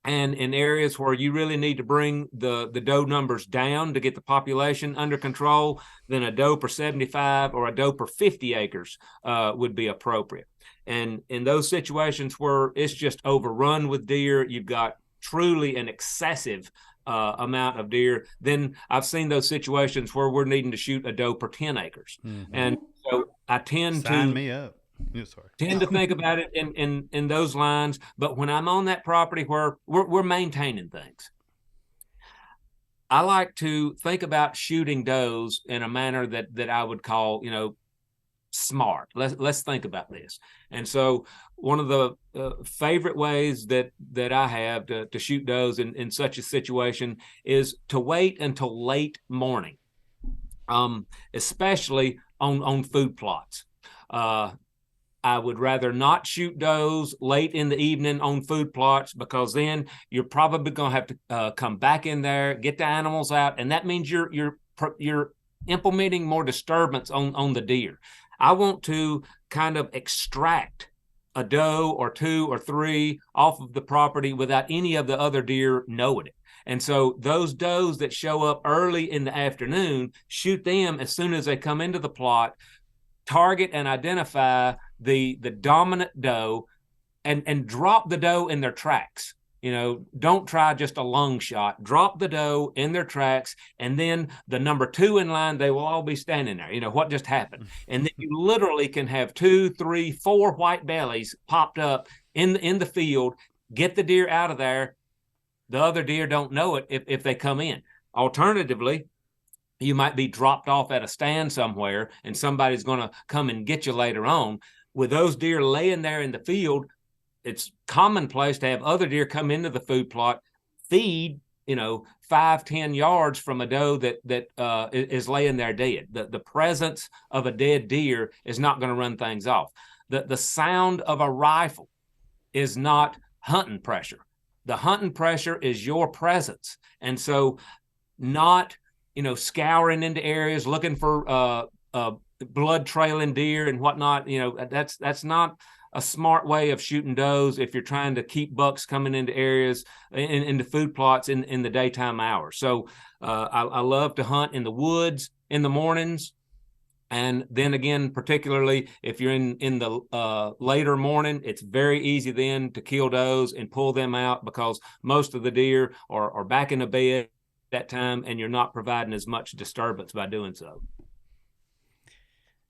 [SPEAKER 7] and in areas where you really need to bring the doe numbers down to get the population under control, then a doe per 75 or a doe per 50 acres would be appropriate. And in those situations where it's just overrun with deer, you've got truly an excessive amount of deer, then I've seen those situations where we're needing to shoot a doe per 10 acres. And so I
[SPEAKER 4] Sign me up. Yeah, sorry.
[SPEAKER 7] tend to think about it in those lines. But when I'm on that property where we're maintaining things, I like to think about shooting does in a manner that I would call, smart. Let's think about this. And so one of the favorite ways that I have to shoot does in such a situation is to wait until late morning, especially on food plots. I would rather not shoot does late in the evening on food plots, because then you're probably going to have to come back in there, get the animals out, and that means you're implementing more disturbance on the deer. I want to kind of extract a doe or 2 or 3 off of the property without any of the other deer knowing it. And so those does that show up early in the afternoon, shoot them as soon as they come into the plot, target and identify the dominant doe, and drop the doe in their tracks. Don't try just a lung shot. Drop the doe in their tracks, and then the number 2 in line, they will all be standing there. What just happened? And then you literally can have 2, 3, 4 white bellies popped up in the field. Get the deer out of there. The other deer don't know it if they come in. Alternatively, you might be dropped off at a stand somewhere, and somebody's going to come and get you later on. With those deer laying there in the field, it's commonplace to have other deer come into the food plot, feed, 5-10 yards from a doe that is laying there dead. The presence of a dead deer is not going to run things off. The sound of a rifle is not hunting pressure. The hunting pressure is your presence. And so not, scouring into areas looking for blood trailing deer and whatnot, that's not a smart way of shooting does if you're trying to keep bucks coming into areas, into food plots in the daytime hours. So I love to hunt in the woods in the mornings. And then again, particularly if you're in the later morning, it's very easy then to kill does and pull them out, because most of the deer are back in the bed that time, and you're not providing as much disturbance by doing so.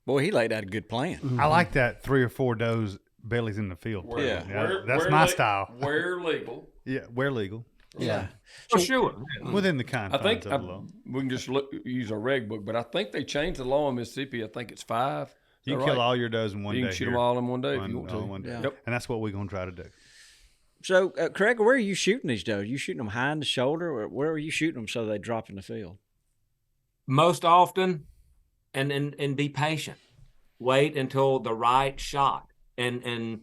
[SPEAKER 3] Boy, he laid out a good plan.
[SPEAKER 4] I like that 3 or 4 does bellies in the field. That's my style.
[SPEAKER 5] Where legal.
[SPEAKER 4] Yeah, where legal.
[SPEAKER 6] Yeah.
[SPEAKER 7] For sure.
[SPEAKER 4] Within the confines of the law.
[SPEAKER 5] We can just use our reg book, but I think they changed the law in Mississippi. I think it's 5.
[SPEAKER 4] You can kill all your does in one day.
[SPEAKER 5] You can shoot them all in one day if you want to.
[SPEAKER 4] One day.
[SPEAKER 3] Yeah.
[SPEAKER 5] Yep.
[SPEAKER 4] And that's what we're going to try to do.
[SPEAKER 3] So, Craig, where are you shooting these does? You shooting them high in the shoulder, or where are you shooting them so they drop in the field?
[SPEAKER 7] Most often, and be patient. Wait until the right shot. And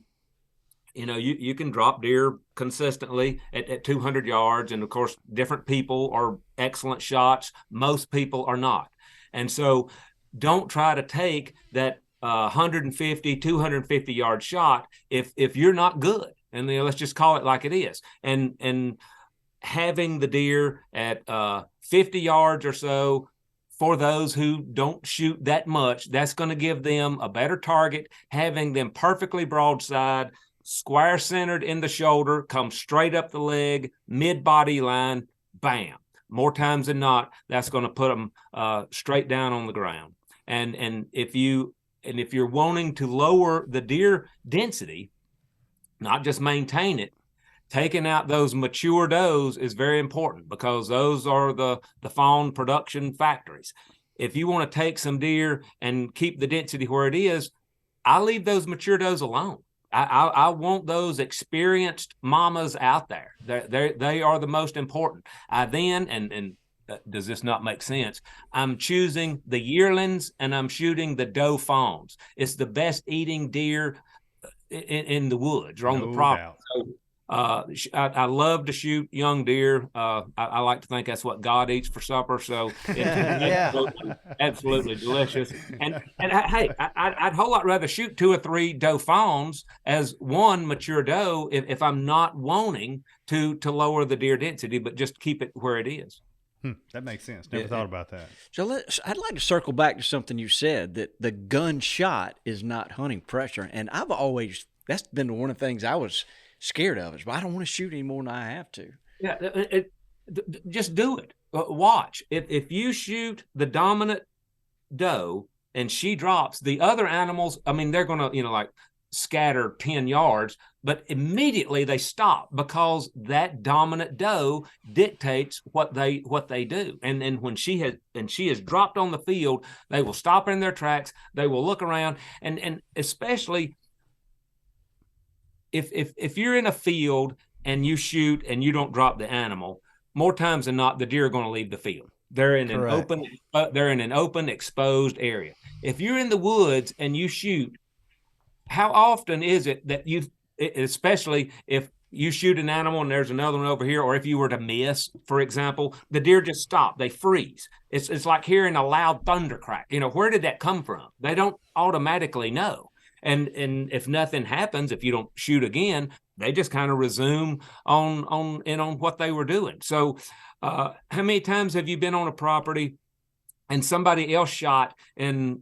[SPEAKER 7] you can drop deer consistently at 200 yards. And of course, different people are excellent shots. Most people are not. And so don't try to take that 150, 250 yard shot if you're not good. And let's just call it like it is. And having the deer at 50 yards or so, for those who don't shoot that much, that's going to give them a better target. Having them perfectly broadside, square centered in the shoulder, come straight up the leg, mid body line, bam. More times than not, that's going to put them straight down on the ground. And if you're wanting to lower the deer density, not just maintain it, taking out those mature does is very important, because those are the fawn production factories. If you want to take some deer and keep the density where it is, I leave those mature does alone. I want those experienced mamas out there. They are the most important. I then, and does this not make sense? I'm choosing the yearlings and I'm shooting the doe fawns. It's the best eating deer in the woods or on the property. So, I love to shoot young deer. I like to think that's what God eats for supper. So it's absolutely delicious. And hey, I'd a whole lot rather shoot 2 or 3 doe fawns as one mature doe if I'm not wanting to lower the deer density, but just keep it where it is.
[SPEAKER 4] That makes sense. Never thought about that.
[SPEAKER 3] So I'd like to circle back to something you said, that the gunshot is not hunting pressure. And that's been one of the things I was scared of, is, but I don't want to shoot any more than I have to.
[SPEAKER 7] Yeah, just do it. Watch. If you shoot the dominant doe and she drops, the other animals, I mean, they're going to, like scatter 10 yards, but immediately they stop because that dominant doe dictates what they do. And then when she has dropped on the field, they will stop in their tracks. They will look around, and especially if you're in a field and you shoot and you don't drop the animal, more times than not, the deer are going to leave the field. They're in an open, exposed area. If you're in the woods and you shoot, how often is it that especially if you shoot an animal and there's another one over here, or if you were to miss, for example, the deer just stop. They freeze. It's like hearing a loud thunder crack. Where did that come from? They don't automatically know. And if nothing happens, if you don't shoot again, they just kind of resume on what they were doing. So how many times have you been on a property and somebody else shot and,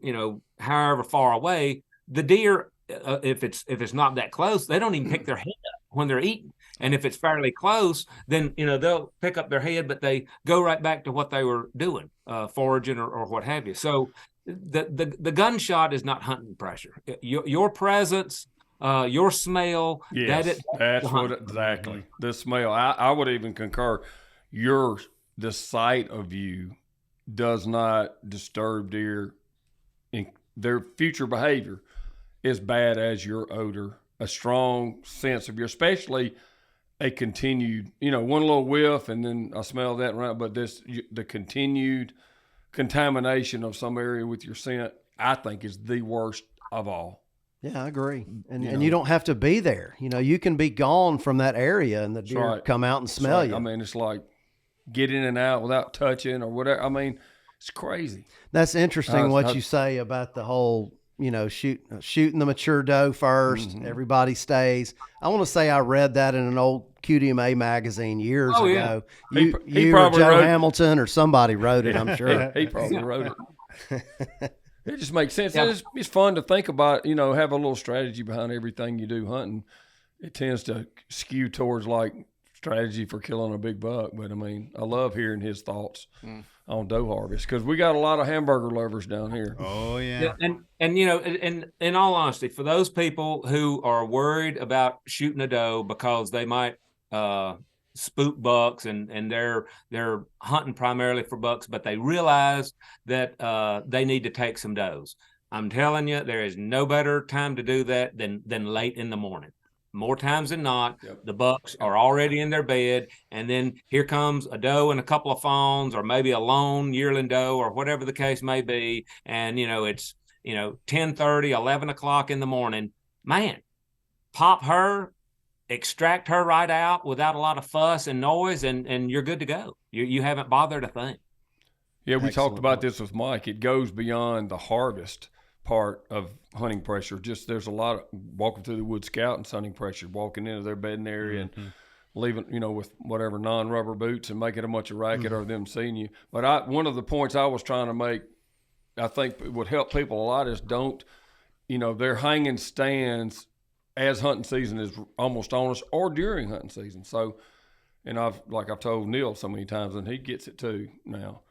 [SPEAKER 7] however far away, the deer, if it's not that close, they don't even pick their head up when they're eating. And if it's fairly close, then, they'll pick up their head, but they go right back to what they were doing, foraging or what have you. So the gunshot is not hunting pressure. Your presence, your smell.
[SPEAKER 5] Yes, that's what exactly. The smell. I would even concur. The sight of you does not disturb deer in their future behavior as bad as your odor. A strong sense of especially a continued, one little whiff and then I smell that right. But the continued contamination of some area with your scent, I think, is the worst of all.
[SPEAKER 6] Yeah, I agree. And you don't have to be there. You can be gone from that area and the deer come out and smell you.
[SPEAKER 5] I mean, it's like get in and out without touching or whatever. I mean, it's crazy.
[SPEAKER 6] That's interesting what you say about the whole, shooting the mature doe first. Mm-hmm. Everybody stays. I want to say I read that in an old QDMA magazine years ago. Yeah. You or Joe Hamilton or somebody wrote it, I'm sure.
[SPEAKER 5] He probably wrote it. It just makes sense. Yeah. It's fun to think about, have a little strategy behind everything you do hunting. It tends to skew towards like strategy for killing a big buck. But I mean, I love hearing his thoughts on doe harvest because we got a lot of hamburger lovers down here.
[SPEAKER 4] Oh yeah.
[SPEAKER 7] And in all honesty, for those people who are worried about shooting a doe because they might spook bucks and they're hunting primarily for bucks, but they realize that they need to take some does. I'm telling you, there is no better time to do that than late in the morning. More times than not, the bucks are already in their bed, and then here comes a doe and a couple of fawns, or maybe a lone yearling doe, or whatever the case may be. And it's 10:30, 11 o'clock in the morning. Man, pop her, extract her right out without a lot of fuss and noise, and you're good to go. You haven't bothered a thing.
[SPEAKER 5] Yeah, we talked about this with Mike. It goes beyond the harvest part of hunting pressure. Just there's a lot of walking through the woods scouting hunting pressure, walking into their bedding area and leaving, with whatever non-rubber boots and making a bunch of racket or them seeing you. But one of the points I was trying to make, I think it would help people a lot is don't, they're hanging stands as hunting season is almost on us or during hunting season. So, and I've told Neil so many times and he gets it too now,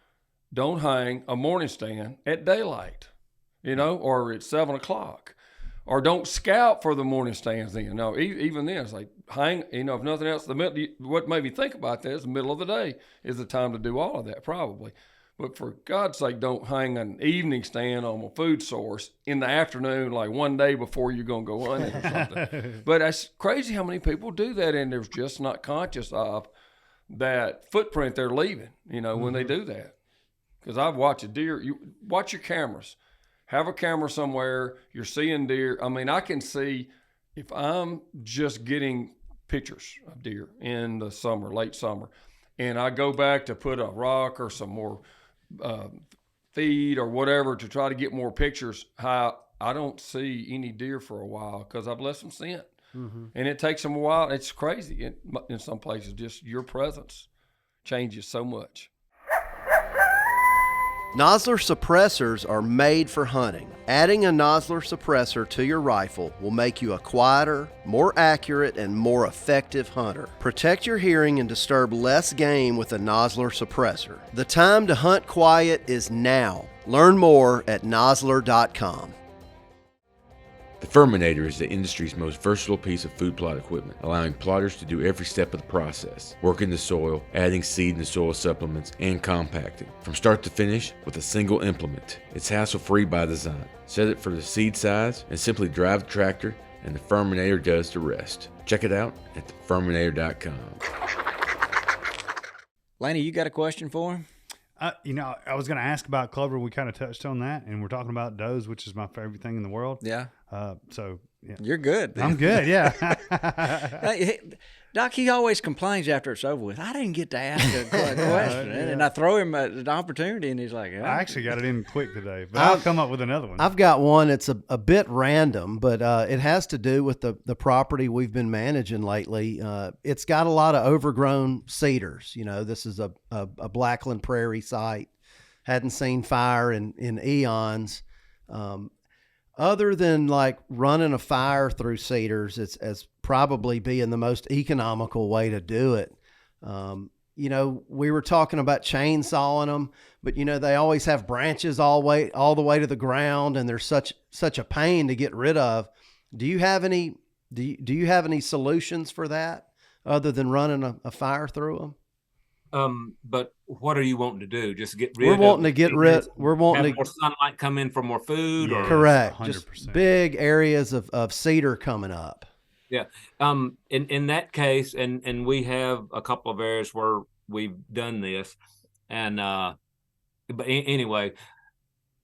[SPEAKER 5] don't hang a morning stand at daylight. Or at 7 o'clock, or don't scout for the morning stands then. No, even then, it's like hang, if nothing else, what made me think about that is the middle of the day is the time to do all of that probably. But for God's sake, don't hang an evening stand on a food source in the afternoon, like one day before you're going to go hunting or something. But it's crazy how many people do that and they're just not conscious of that footprint they're leaving, when they do that. Because I've watched a deer, you watch your cameras. Have a camera somewhere, you're seeing deer. I mean, I can see if I'm just getting pictures of deer in the summer, late summer, and I go back to put a rock or some more feed or whatever to try to get more pictures, I don't see any deer for a while because I've left them scent. Mm-hmm. And it takes them a while. It's crazy in some places, just your presence changes so much.
[SPEAKER 6] Nosler suppressors are made for hunting. Adding a Nosler suppressor to your rifle will make you a quieter, more accurate, and more effective hunter. Protect your hearing and disturb less game with a Nosler suppressor. The time to hunt quiet is now. Learn more at nosler.com.
[SPEAKER 2] The Furminator is the industry's most versatile piece of food plot equipment, allowing plotters to do every step of the process, working the soil, adding seed and soil supplements, and compacting, from start to finish with a single implement. It's hassle-free by design. Set it for the seed size and simply drive the tractor, and the Furminator does the rest. Check it out at thefurminator.com.
[SPEAKER 3] Laney, you got a question for him?
[SPEAKER 4] I was going to ask about clover. We kind of touched on that, and we're talking about does, which is my favorite thing in the world.
[SPEAKER 3] Yeah.
[SPEAKER 4] So yeah.
[SPEAKER 3] You're good.
[SPEAKER 4] I'm good. Yeah.
[SPEAKER 3] Hey, Doc, he always complains after it's over with. I didn't get to ask a question, and I throw him an opportunity, and he's like,
[SPEAKER 4] I actually got it in quick today, but I'll come up with another one.
[SPEAKER 6] I've got one. It's a bit random, but it has to do with the property we've been managing lately. It's got a lot of overgrown cedars. This is a Blackland Prairie site. Hadn't seen fire in eons. Other than like running a fire through cedars, it's as probably being the most economical way to do it. We were talking about chainsawing them, but they always have branches all the way to the ground, and they're such a pain to get rid of. Do you have any solutions for that other than running a fire through them?
[SPEAKER 7] But what are you wanting to do? Just get rid
[SPEAKER 6] We're
[SPEAKER 7] of
[SPEAKER 6] wanting to get rid. We're wanting
[SPEAKER 7] have
[SPEAKER 6] to
[SPEAKER 7] more sunlight come in for more food.
[SPEAKER 4] Yeah.
[SPEAKER 7] Or
[SPEAKER 6] correct.
[SPEAKER 4] 100%.
[SPEAKER 6] Just big areas of cedar coming up.
[SPEAKER 7] yeah. In that case, and we have a couple of areas where we've done this, and but anyway,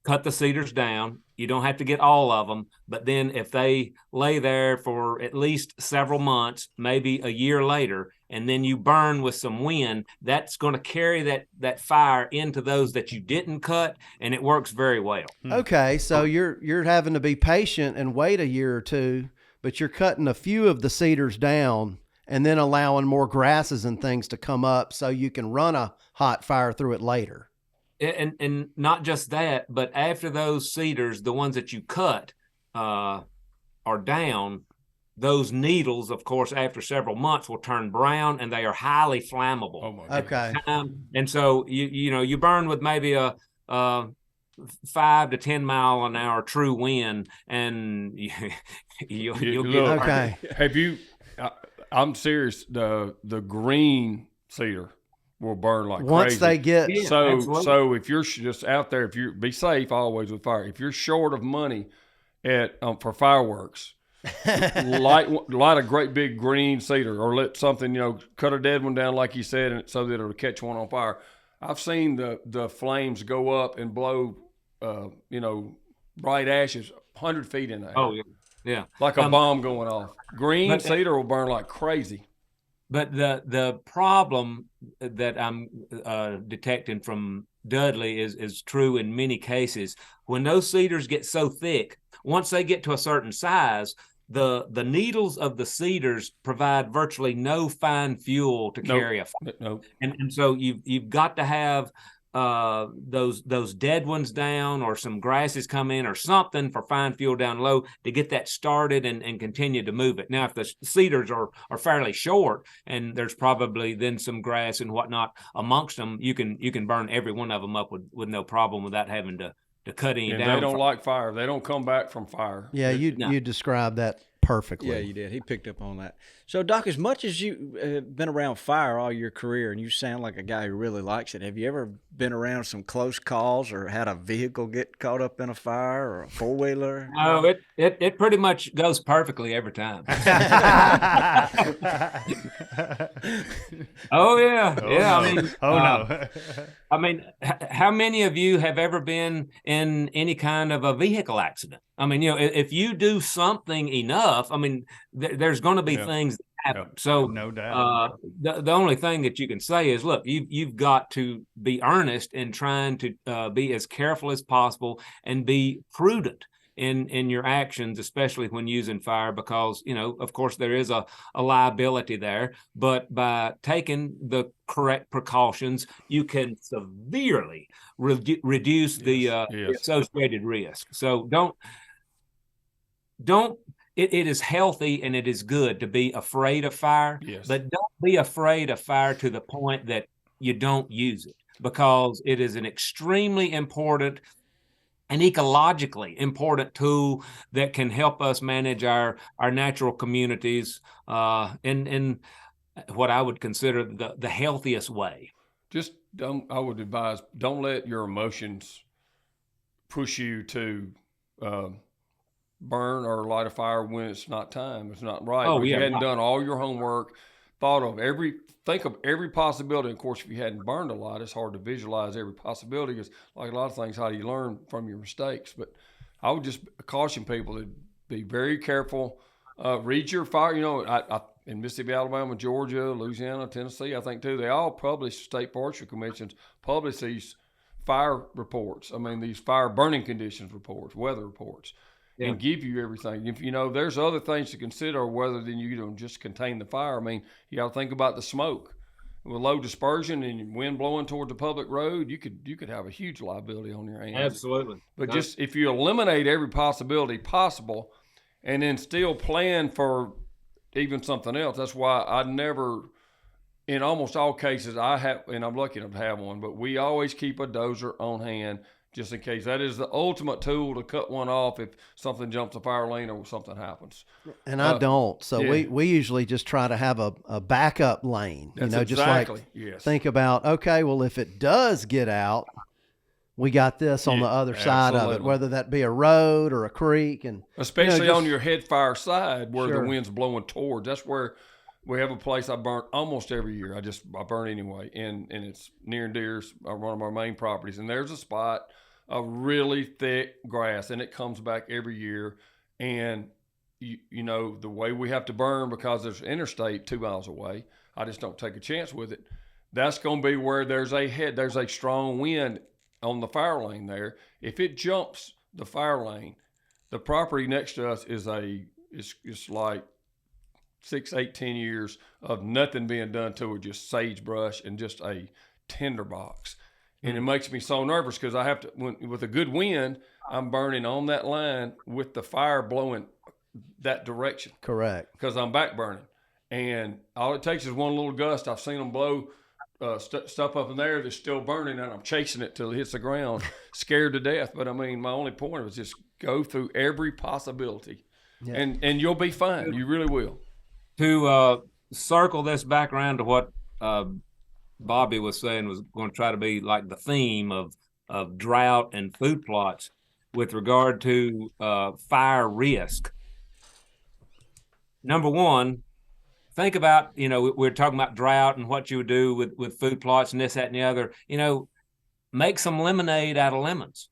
[SPEAKER 7] cut the cedars down. You don't have to get all of them, but then if they lay there for at least several months, maybe a year later, and then you burn with some wind, that's going to carry that fire into those that you didn't cut, and it works very well.
[SPEAKER 6] Okay, so you're having to be patient and wait a year or two, but you're cutting a few of the cedars down and then allowing more grasses and things to come up so you can run a hot fire through it later.
[SPEAKER 7] And not just that, but after those cedars, the ones that you cut are down, those needles, of course, after several months will turn brown, and they are highly flammable.
[SPEAKER 5] Oh my
[SPEAKER 6] Okay.
[SPEAKER 7] And so you burn with maybe a 5 to 10 mile an hour true wind, and you'll get
[SPEAKER 6] Okay.
[SPEAKER 5] Have you? I'm serious. The green cedar will burn like
[SPEAKER 6] Once
[SPEAKER 5] crazy.
[SPEAKER 6] they get
[SPEAKER 5] So if you're just out there, if you be safe always with fire. If you're short of money for fireworks, light a great big green cedar, or let something cut a dead one down like you said, and so that it'll catch one on fire. I've seen the flames go up and blow bright ashes 100 feet in the air.
[SPEAKER 7] Oh yeah,
[SPEAKER 5] like a bomb going off. Green cedar will burn like crazy.
[SPEAKER 7] But the problem that I'm detecting from Dudley is true in many cases. When those cedars get so thick, once they get to a certain size, the needles of the cedars provide virtually no fine fuel to carry a fire.
[SPEAKER 5] Nope.
[SPEAKER 7] And so you've got to have those dead ones down, or some grasses come in, or something for fine fuel down low to get that started and continue to move it. Now, if the cedars are fairly short, and there's probably then some grass and whatnot amongst them, you can burn every one of them up with no problem without having to cut any down.
[SPEAKER 5] They don't like fire. They don't come back from fire.
[SPEAKER 6] Yeah, you described that perfectly.
[SPEAKER 3] Yeah, you did. He picked up on that. So, Doc, as much as you've been around fire all your career, and you sound like a guy who really likes it, have you ever been around some close calls, or had a vehicle get caught up in a fire, or a four-wheeler?
[SPEAKER 7] No, it pretty much goes perfectly every time. Oh yeah, yeah.
[SPEAKER 4] No.
[SPEAKER 7] I mean, how many of you have ever been in any kind of a vehicle accident? I mean, if you do something enough, I mean, there's going to be things that happen.
[SPEAKER 5] Yeah.
[SPEAKER 7] So
[SPEAKER 4] No doubt.
[SPEAKER 7] The only thing that you can say is, look, you've got to be earnest in trying to be as careful as possible and be prudent. in your actions, especially when using fire, because, of course there is a liability there, but by taking the correct precautions, you can severely reduce the associated risk. So it is healthy and it is good to be afraid of fire, but don't be afraid of fire to the point that you don't use it, because it is an extremely important and ecologically important tool that can help us manage our natural communities in what I would consider the healthiest way.
[SPEAKER 5] I would advise, don't let your emotions push you to burn or light a fire when it's not time. It's not right.
[SPEAKER 7] Oh,
[SPEAKER 5] you
[SPEAKER 7] yeah,
[SPEAKER 5] hadn't done all your homework, think of every possibility. Of course, if you hadn't burned a lot, it's hard to visualize every possibility, because like a lot of things, how do you learn from your mistakes? But I would just caution people to be very careful. Read your fire. In Mississippi, Alabama, Georgia, Louisiana, Tennessee, I think too, they all publish, state forestry commissions publish these fire reports. I mean, these fire burning conditions reports, weather reports. Yeah. And give you everything. If there's other things to consider whether than you don't just contain the fire. I mean, you got to think about the smoke. With low dispersion and wind blowing toward the public road, you could have a huge liability on your hands.
[SPEAKER 7] Absolutely.
[SPEAKER 5] But just if you eliminate every possibility possible, and then still plan for even something else. That's why I never, in almost all cases, and I'm lucky enough to have one, but we always keep a dozer on hand, just in case. That is the ultimate tool to cut one off if something jumps a fire lane or something happens.
[SPEAKER 6] And I don't. So we usually just try to have a backup lane.
[SPEAKER 5] That's
[SPEAKER 6] just like think about, okay, well, if it does get out, we got this on the other side of it, whether that be a road or a creek. And
[SPEAKER 5] especially on your head fire side where the wind's blowing towards. That's where we have a place I burn almost every year. I burn anyway. And it's near and dear, one of our main properties. And there's a spot of really thick grass, and it comes back every year. And the way we have to burn, because there's an interstate 2 miles away, I just don't take a chance with it. That's going to be where there's a strong wind on the fire lane there. If it jumps the fire lane, the property next to us is like 6, 8, 10 years of nothing being done to it, just sagebrush and just a tinderbox. And it makes me so nervous, because I have to, with a good wind, I'm burning on that line with the fire blowing that direction.
[SPEAKER 6] Correct.
[SPEAKER 5] Because I'm back burning. And all it takes is one little gust. I've seen them blow stuff up in there that's still burning, and I'm chasing it till it hits the ground, scared to death. But I mean, my only point was just go through every possibility, and you'll be fine. You really will.
[SPEAKER 7] To circle this back around to what Bobby was saying was going to try to be like the theme of drought and food plots with regard to fire risk. Number one, think about, we're talking about drought and what you would do with food plots and this, that, and the other. Make some lemonade out of lemons.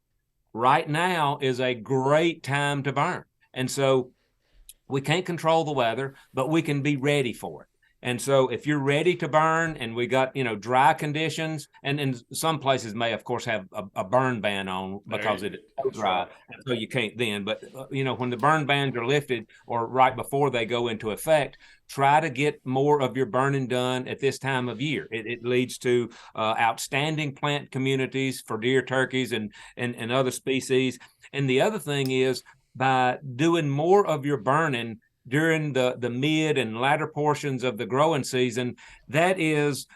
[SPEAKER 7] Right now is a great time to burn. And so we can't control the weather, but we can be ready for it. And so if you're ready to burn, and we got, dry conditions, and some places may, of course, have a burn ban on because it is so dry, and so you can't then. But, when the burn bans are lifted or right before they go into effect, try to get more of your burning done at this time of year. It leads to outstanding plant communities for deer, turkeys, and other species. And the other thing is, by doing more of your burning during the mid and latter portions of the growing season, that is,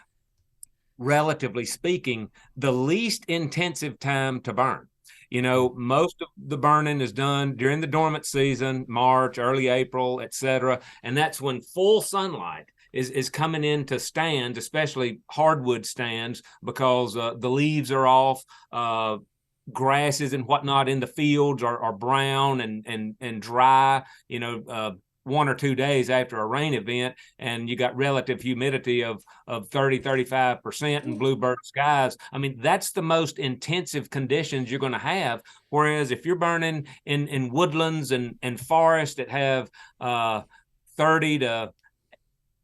[SPEAKER 7] relatively speaking, the least intensive time to burn. Most of the burning is done during the dormant season, March, early April, etc. And that's when full sunlight is coming into stands, especially hardwood stands, because the leaves are off, grasses and whatnot in the fields are brown and dry, 1 or 2 days after a rain event, and you got relative humidity of 30-35% and bluebird skies. I mean, that's the most intensive conditions you're going to have. Whereas if you're burning in woodlands and forests that have 30 to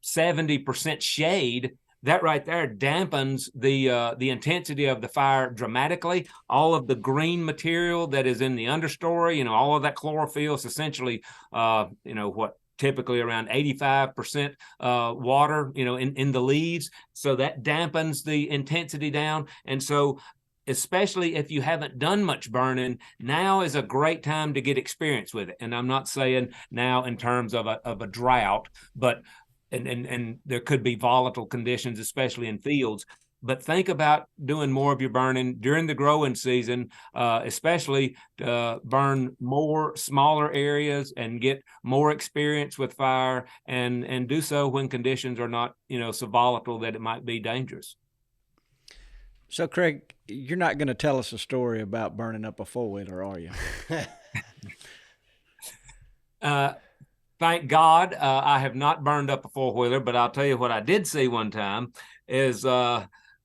[SPEAKER 7] 70% shade, that right there dampens the intensity of the fire dramatically. All of the green material that is in the understory, all of that chlorophyll is essentially, what typically around 85% water, in the leaves. So that dampens the intensity down. And so, especially if you haven't done much burning, now is a great time to get experience with it. And I'm not saying now in terms of a drought, but and there could be volatile conditions, especially in fields. But think about doing more of your burning during the growing season, especially to burn more smaller areas and get more experience with fire, and do so when conditions are not, so volatile that it might be dangerous.
[SPEAKER 3] So, Craig, you're not going to tell us a story about burning up a four-wheeler, are you?
[SPEAKER 7] Thank God I have not burned up a four-wheeler, but I'll tell you what I did see one time is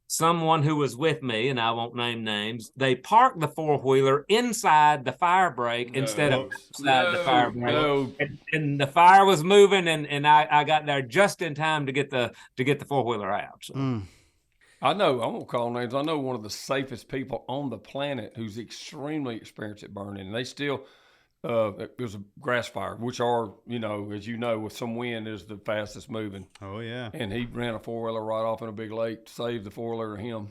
[SPEAKER 7] someone who was with me, and I won't name names, they parked the four-wheeler inside the fire break instead of outside the fire break. And the fire was moving, and I got there just in time to get the four-wheeler out. So.
[SPEAKER 5] I know, I won't call names. I know one of the safest people on the planet who's extremely experienced at burning. And they still, it was a grass fire, which are, as you know, with some wind is the fastest moving.
[SPEAKER 4] Oh, yeah.
[SPEAKER 5] And he ran a four-wheeler right off in a big lake to save the four-wheeler and him.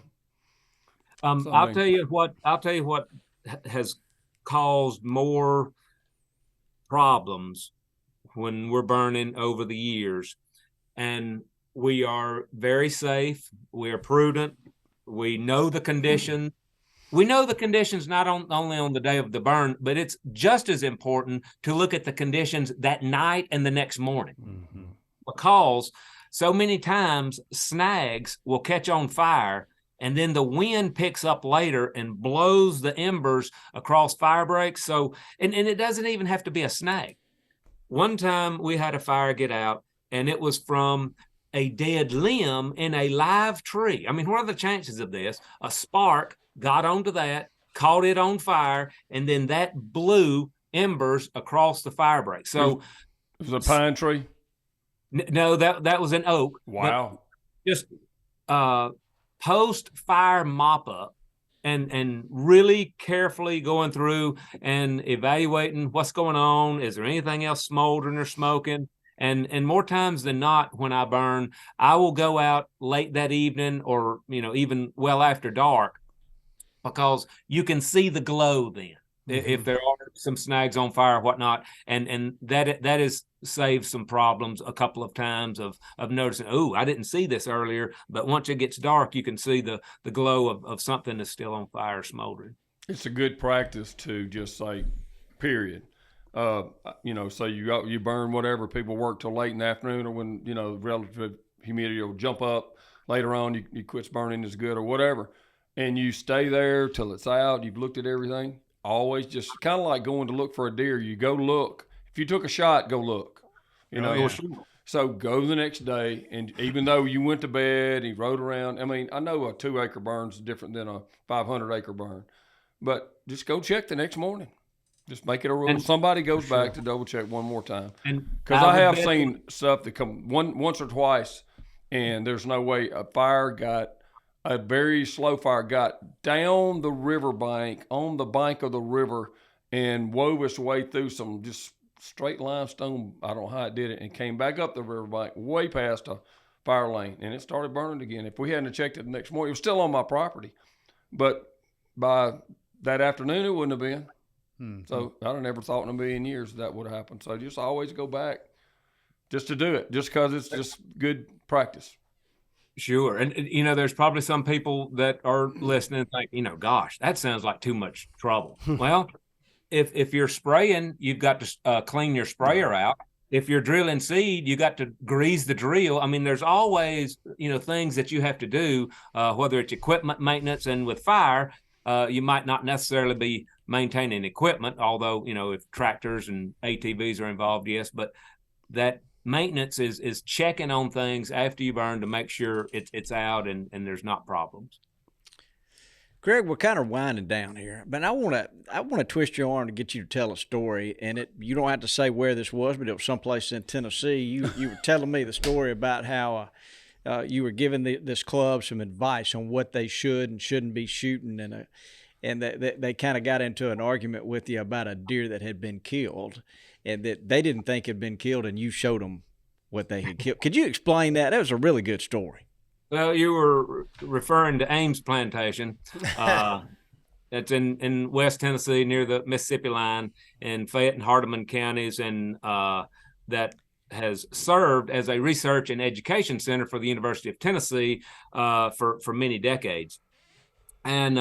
[SPEAKER 7] I'll tell you what has caused more problems when we're burning over the years. And we are very safe. We are prudent. We know the conditions. We know the conditions not only on the day of the burn, but it's just as important to look at the conditions that night and the next morning. Mm-hmm. Because so many times snags will catch on fire, and then the wind picks up later and blows the embers across fire breaks. So, and it doesn't even have to be a snag. One time we had a fire get out, and it was from a dead limb in a live tree. I mean, what are the chances of this? A spark got onto that, caught it on fire, and then that blew embers across the fire break. So
[SPEAKER 5] it was a pine tree?
[SPEAKER 7] No, that was an oak.
[SPEAKER 5] Wow.
[SPEAKER 7] Just post-fire mop-up and really carefully going through and evaluating what's going on. Is there anything else smoldering or smoking? And more times than not, when I burn, I will go out late that evening or, even well after dark, because you can see the glow then. Mm-hmm. If there are some snags on fire or whatnot. And that has saved some problems a couple of times of noticing, oh, I didn't see this earlier. But once it gets dark, you can see the glow of something that's still on fire smoldering.
[SPEAKER 5] It's a good practice to just say, period. So you burn whatever, people work till late in the afternoon, or when, relative humidity will jump up later on, you quit burning as good or whatever. And you stay there till it's out. You've looked at everything. Always just kind of like going to look for a deer. You go look. If you took a shot, go look. So go the next day. And even though you went to bed and you rode around, I mean, I know a 2-acre burn is different than a 500-acre burn, but just go check the next morning. Just make it a rule. Somebody goes back to double check one more time. Because I have seen stuff that come once or twice, and there's no way a very slow fire got down the riverbank, on the bank of the river, and wove its way through some just straight limestone. I don't know how it did it, and came back up the riverbank, way past a fire lane, and it started burning again. If we hadn't checked it the next morning, it was still on my property. But by that afternoon, it wouldn't have been. Mm-hmm. So I'd have never thought in a million years that would happen. So just always go back just to do it, just because it's just good practice.
[SPEAKER 7] Sure. And, there's probably some people that are listening and think, gosh, that sounds like too much trouble. Well, if you're spraying, you've got to clean your sprayer out. If you're drilling seed, you got to grease the drill. I mean, there's always, things that you have to do, whether it's equipment maintenance, and with fire, you might not necessarily be maintaining equipment, although, if tractors and ATVs are involved, yes, but that maintenance is checking on things after you burn to make sure it's out and there's not problems.
[SPEAKER 3] Greg, we're kind of winding down here, but I want to twist your arm to get you to tell a story, and you don't have to say where this was, but it was someplace in Tennessee. You were telling me the story about how you were giving this club some advice on what they should and shouldn't be shooting, and they kind of got into an argument with you about a deer that had been killed, and that they didn't think had been killed, and you showed them what they had killed. Could you explain that? That was a really good story.
[SPEAKER 7] Well, you were referring to Ames Plantation. It's in West Tennessee near the Mississippi line in Fayette and Hardeman counties, and that has served as a research and education center for the University of Tennessee for many decades. And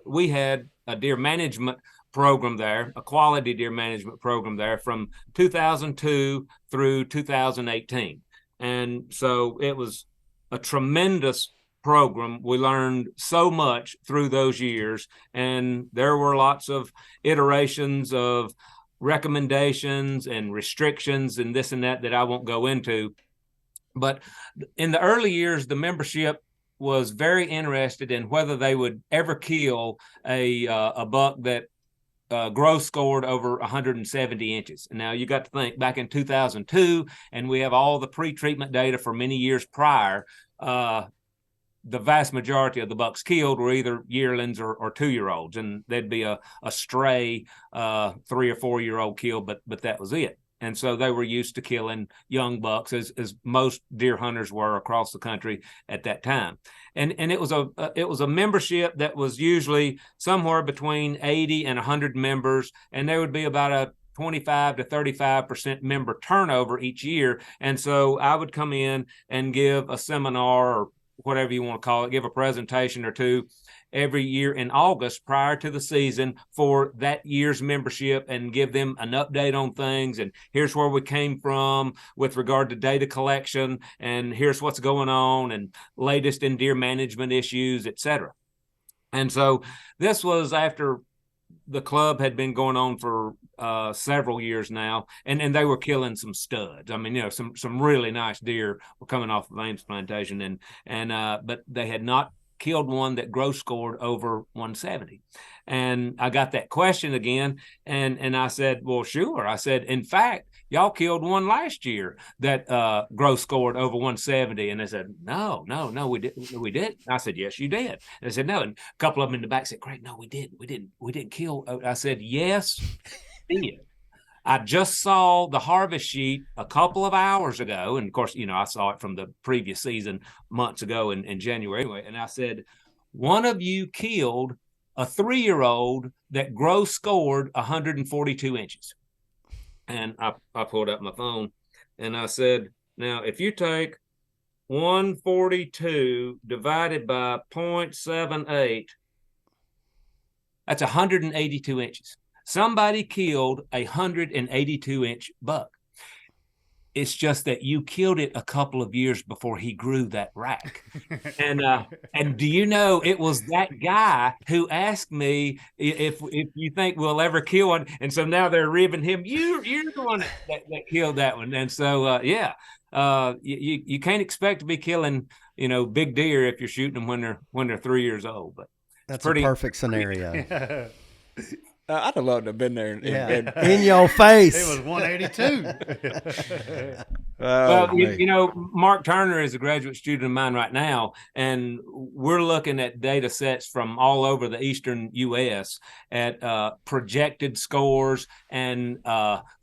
[SPEAKER 7] we had a deer management program there, a quality deer management program there from 2002 through 2018. And so it was a tremendous program. We learned so much through those years, and there were lots of iterations of recommendations and restrictions and this and that I won't go into. But in the early years, the membership was very interested in whether they would ever kill a buck that gross scored over 170 inches. And now you got to think back in 2002, and we have all the pre-treatment data for many years prior. The vast majority of the bucks killed were either yearlings or 2-year-olds, and there'd be a stray 3 or 4-year-old kill, but that was it. And so they were used to killing young bucks, as most deer hunters were across the country at that time. And it was a membership that was usually somewhere between 80 and 100 members, and there would be about a 25 to 35% member turnover each year. And so I would come in and give a seminar, or whatever you want to call it, give a presentation or two every year in August prior to the season for that year's membership, and give them an update on things. And here's where we came from with regard to data collection, and here's what's going on, and latest in deer management issues, etc. And so this was after the club had been going on for several years now, and they were killing some studs. I mean, some really nice deer were coming off of Ames Plantation, but they had not killed one that gross scored over 170. And I got that question again, and I said, well, sure. I said, in fact, y'all killed one last year that gross scored over 170. And they said, no, we didn't. I said, yes, you did. And they said, no. And a couple of them in the back said, Craig, no, we didn't kill. I said, yes, we did. I just saw the harvest sheet a couple of hours ago. And of course, I saw it from the previous season months ago in January anyway. And I said, one of you killed a 3-year-old that gross scored 142 inches. And I pulled up my phone and I said, now, if you take 142 divided by 0.78, that's 182 inches. Somebody killed a 182-inch buck. It's just that you killed it a couple of years before he grew that rack. And do you know, it was that guy who asked me if you think we'll ever kill one. And so now they're ribbing him. You're the one that killed that one. And so, you can't expect to be killing, big deer if you're shooting them when they're 3 years old. But
[SPEAKER 6] that's a perfect scenario.
[SPEAKER 3] I'd have loved to have been there.
[SPEAKER 6] In your face.
[SPEAKER 4] It was 182.
[SPEAKER 7] Well, Mark Turner is a graduate student of mine right now, and we're looking at data sets from all over the eastern U.S. at projected scores, and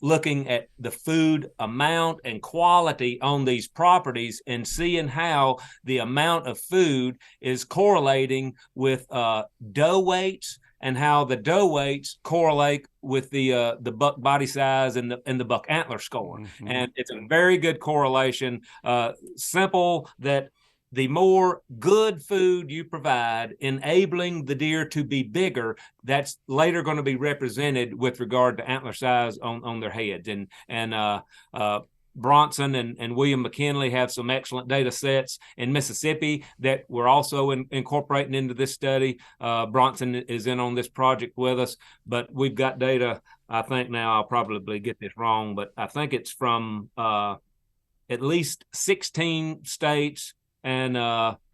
[SPEAKER 7] looking at the food amount and quality on these properties, and seeing how the amount of food is correlating with doe weights, and how the doe weights correlate with the buck body size and the buck antler score. Mm-hmm. And it's a very good correlation. Simple that the more good food you provide, enabling the deer to be bigger, that's later going to be represented with regard to antler size on their heads. And Bronson and William McKinley have some excellent data sets in Mississippi that we're also incorporating into this study. Bronson is in on this project with us, but we've got data, I think now, I'll probably get this wrong, but I think it's from at least 16 states and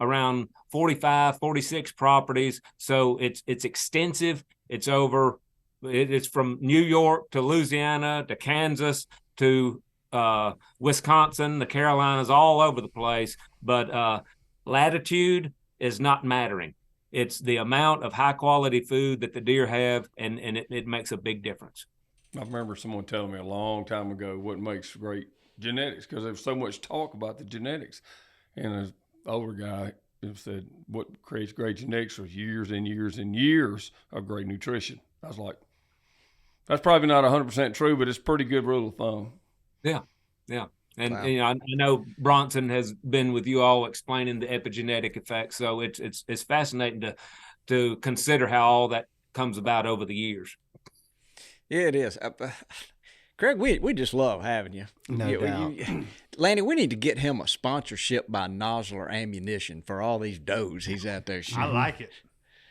[SPEAKER 7] around 45, 46 properties. So it's extensive. It's from New York to Louisiana to Kansas to Wisconsin, the Carolinas, all over the place. But latitude is not mattering. It's the amount of high quality food that the deer have, and it makes a big difference.
[SPEAKER 5] I remember someone telling me a long time ago what makes great genetics, because there was so much talk about the genetics. And an older guy said what creates great genetics was years and years and years of great nutrition. I was like, that's probably not 100% true, but it's a pretty good rule of thumb.
[SPEAKER 7] Yeah. And
[SPEAKER 3] Wow.
[SPEAKER 7] I know Bronson has been with you all explaining the epigenetic effects, so it's fascinating to consider how all that comes about over the years.
[SPEAKER 3] Yeah, it is. Craig, we just love having you.
[SPEAKER 6] No doubt.
[SPEAKER 3] Lanny, we need to get him a sponsorship by Nosler Ammunition for all these does he's out there shooting.
[SPEAKER 4] I like it.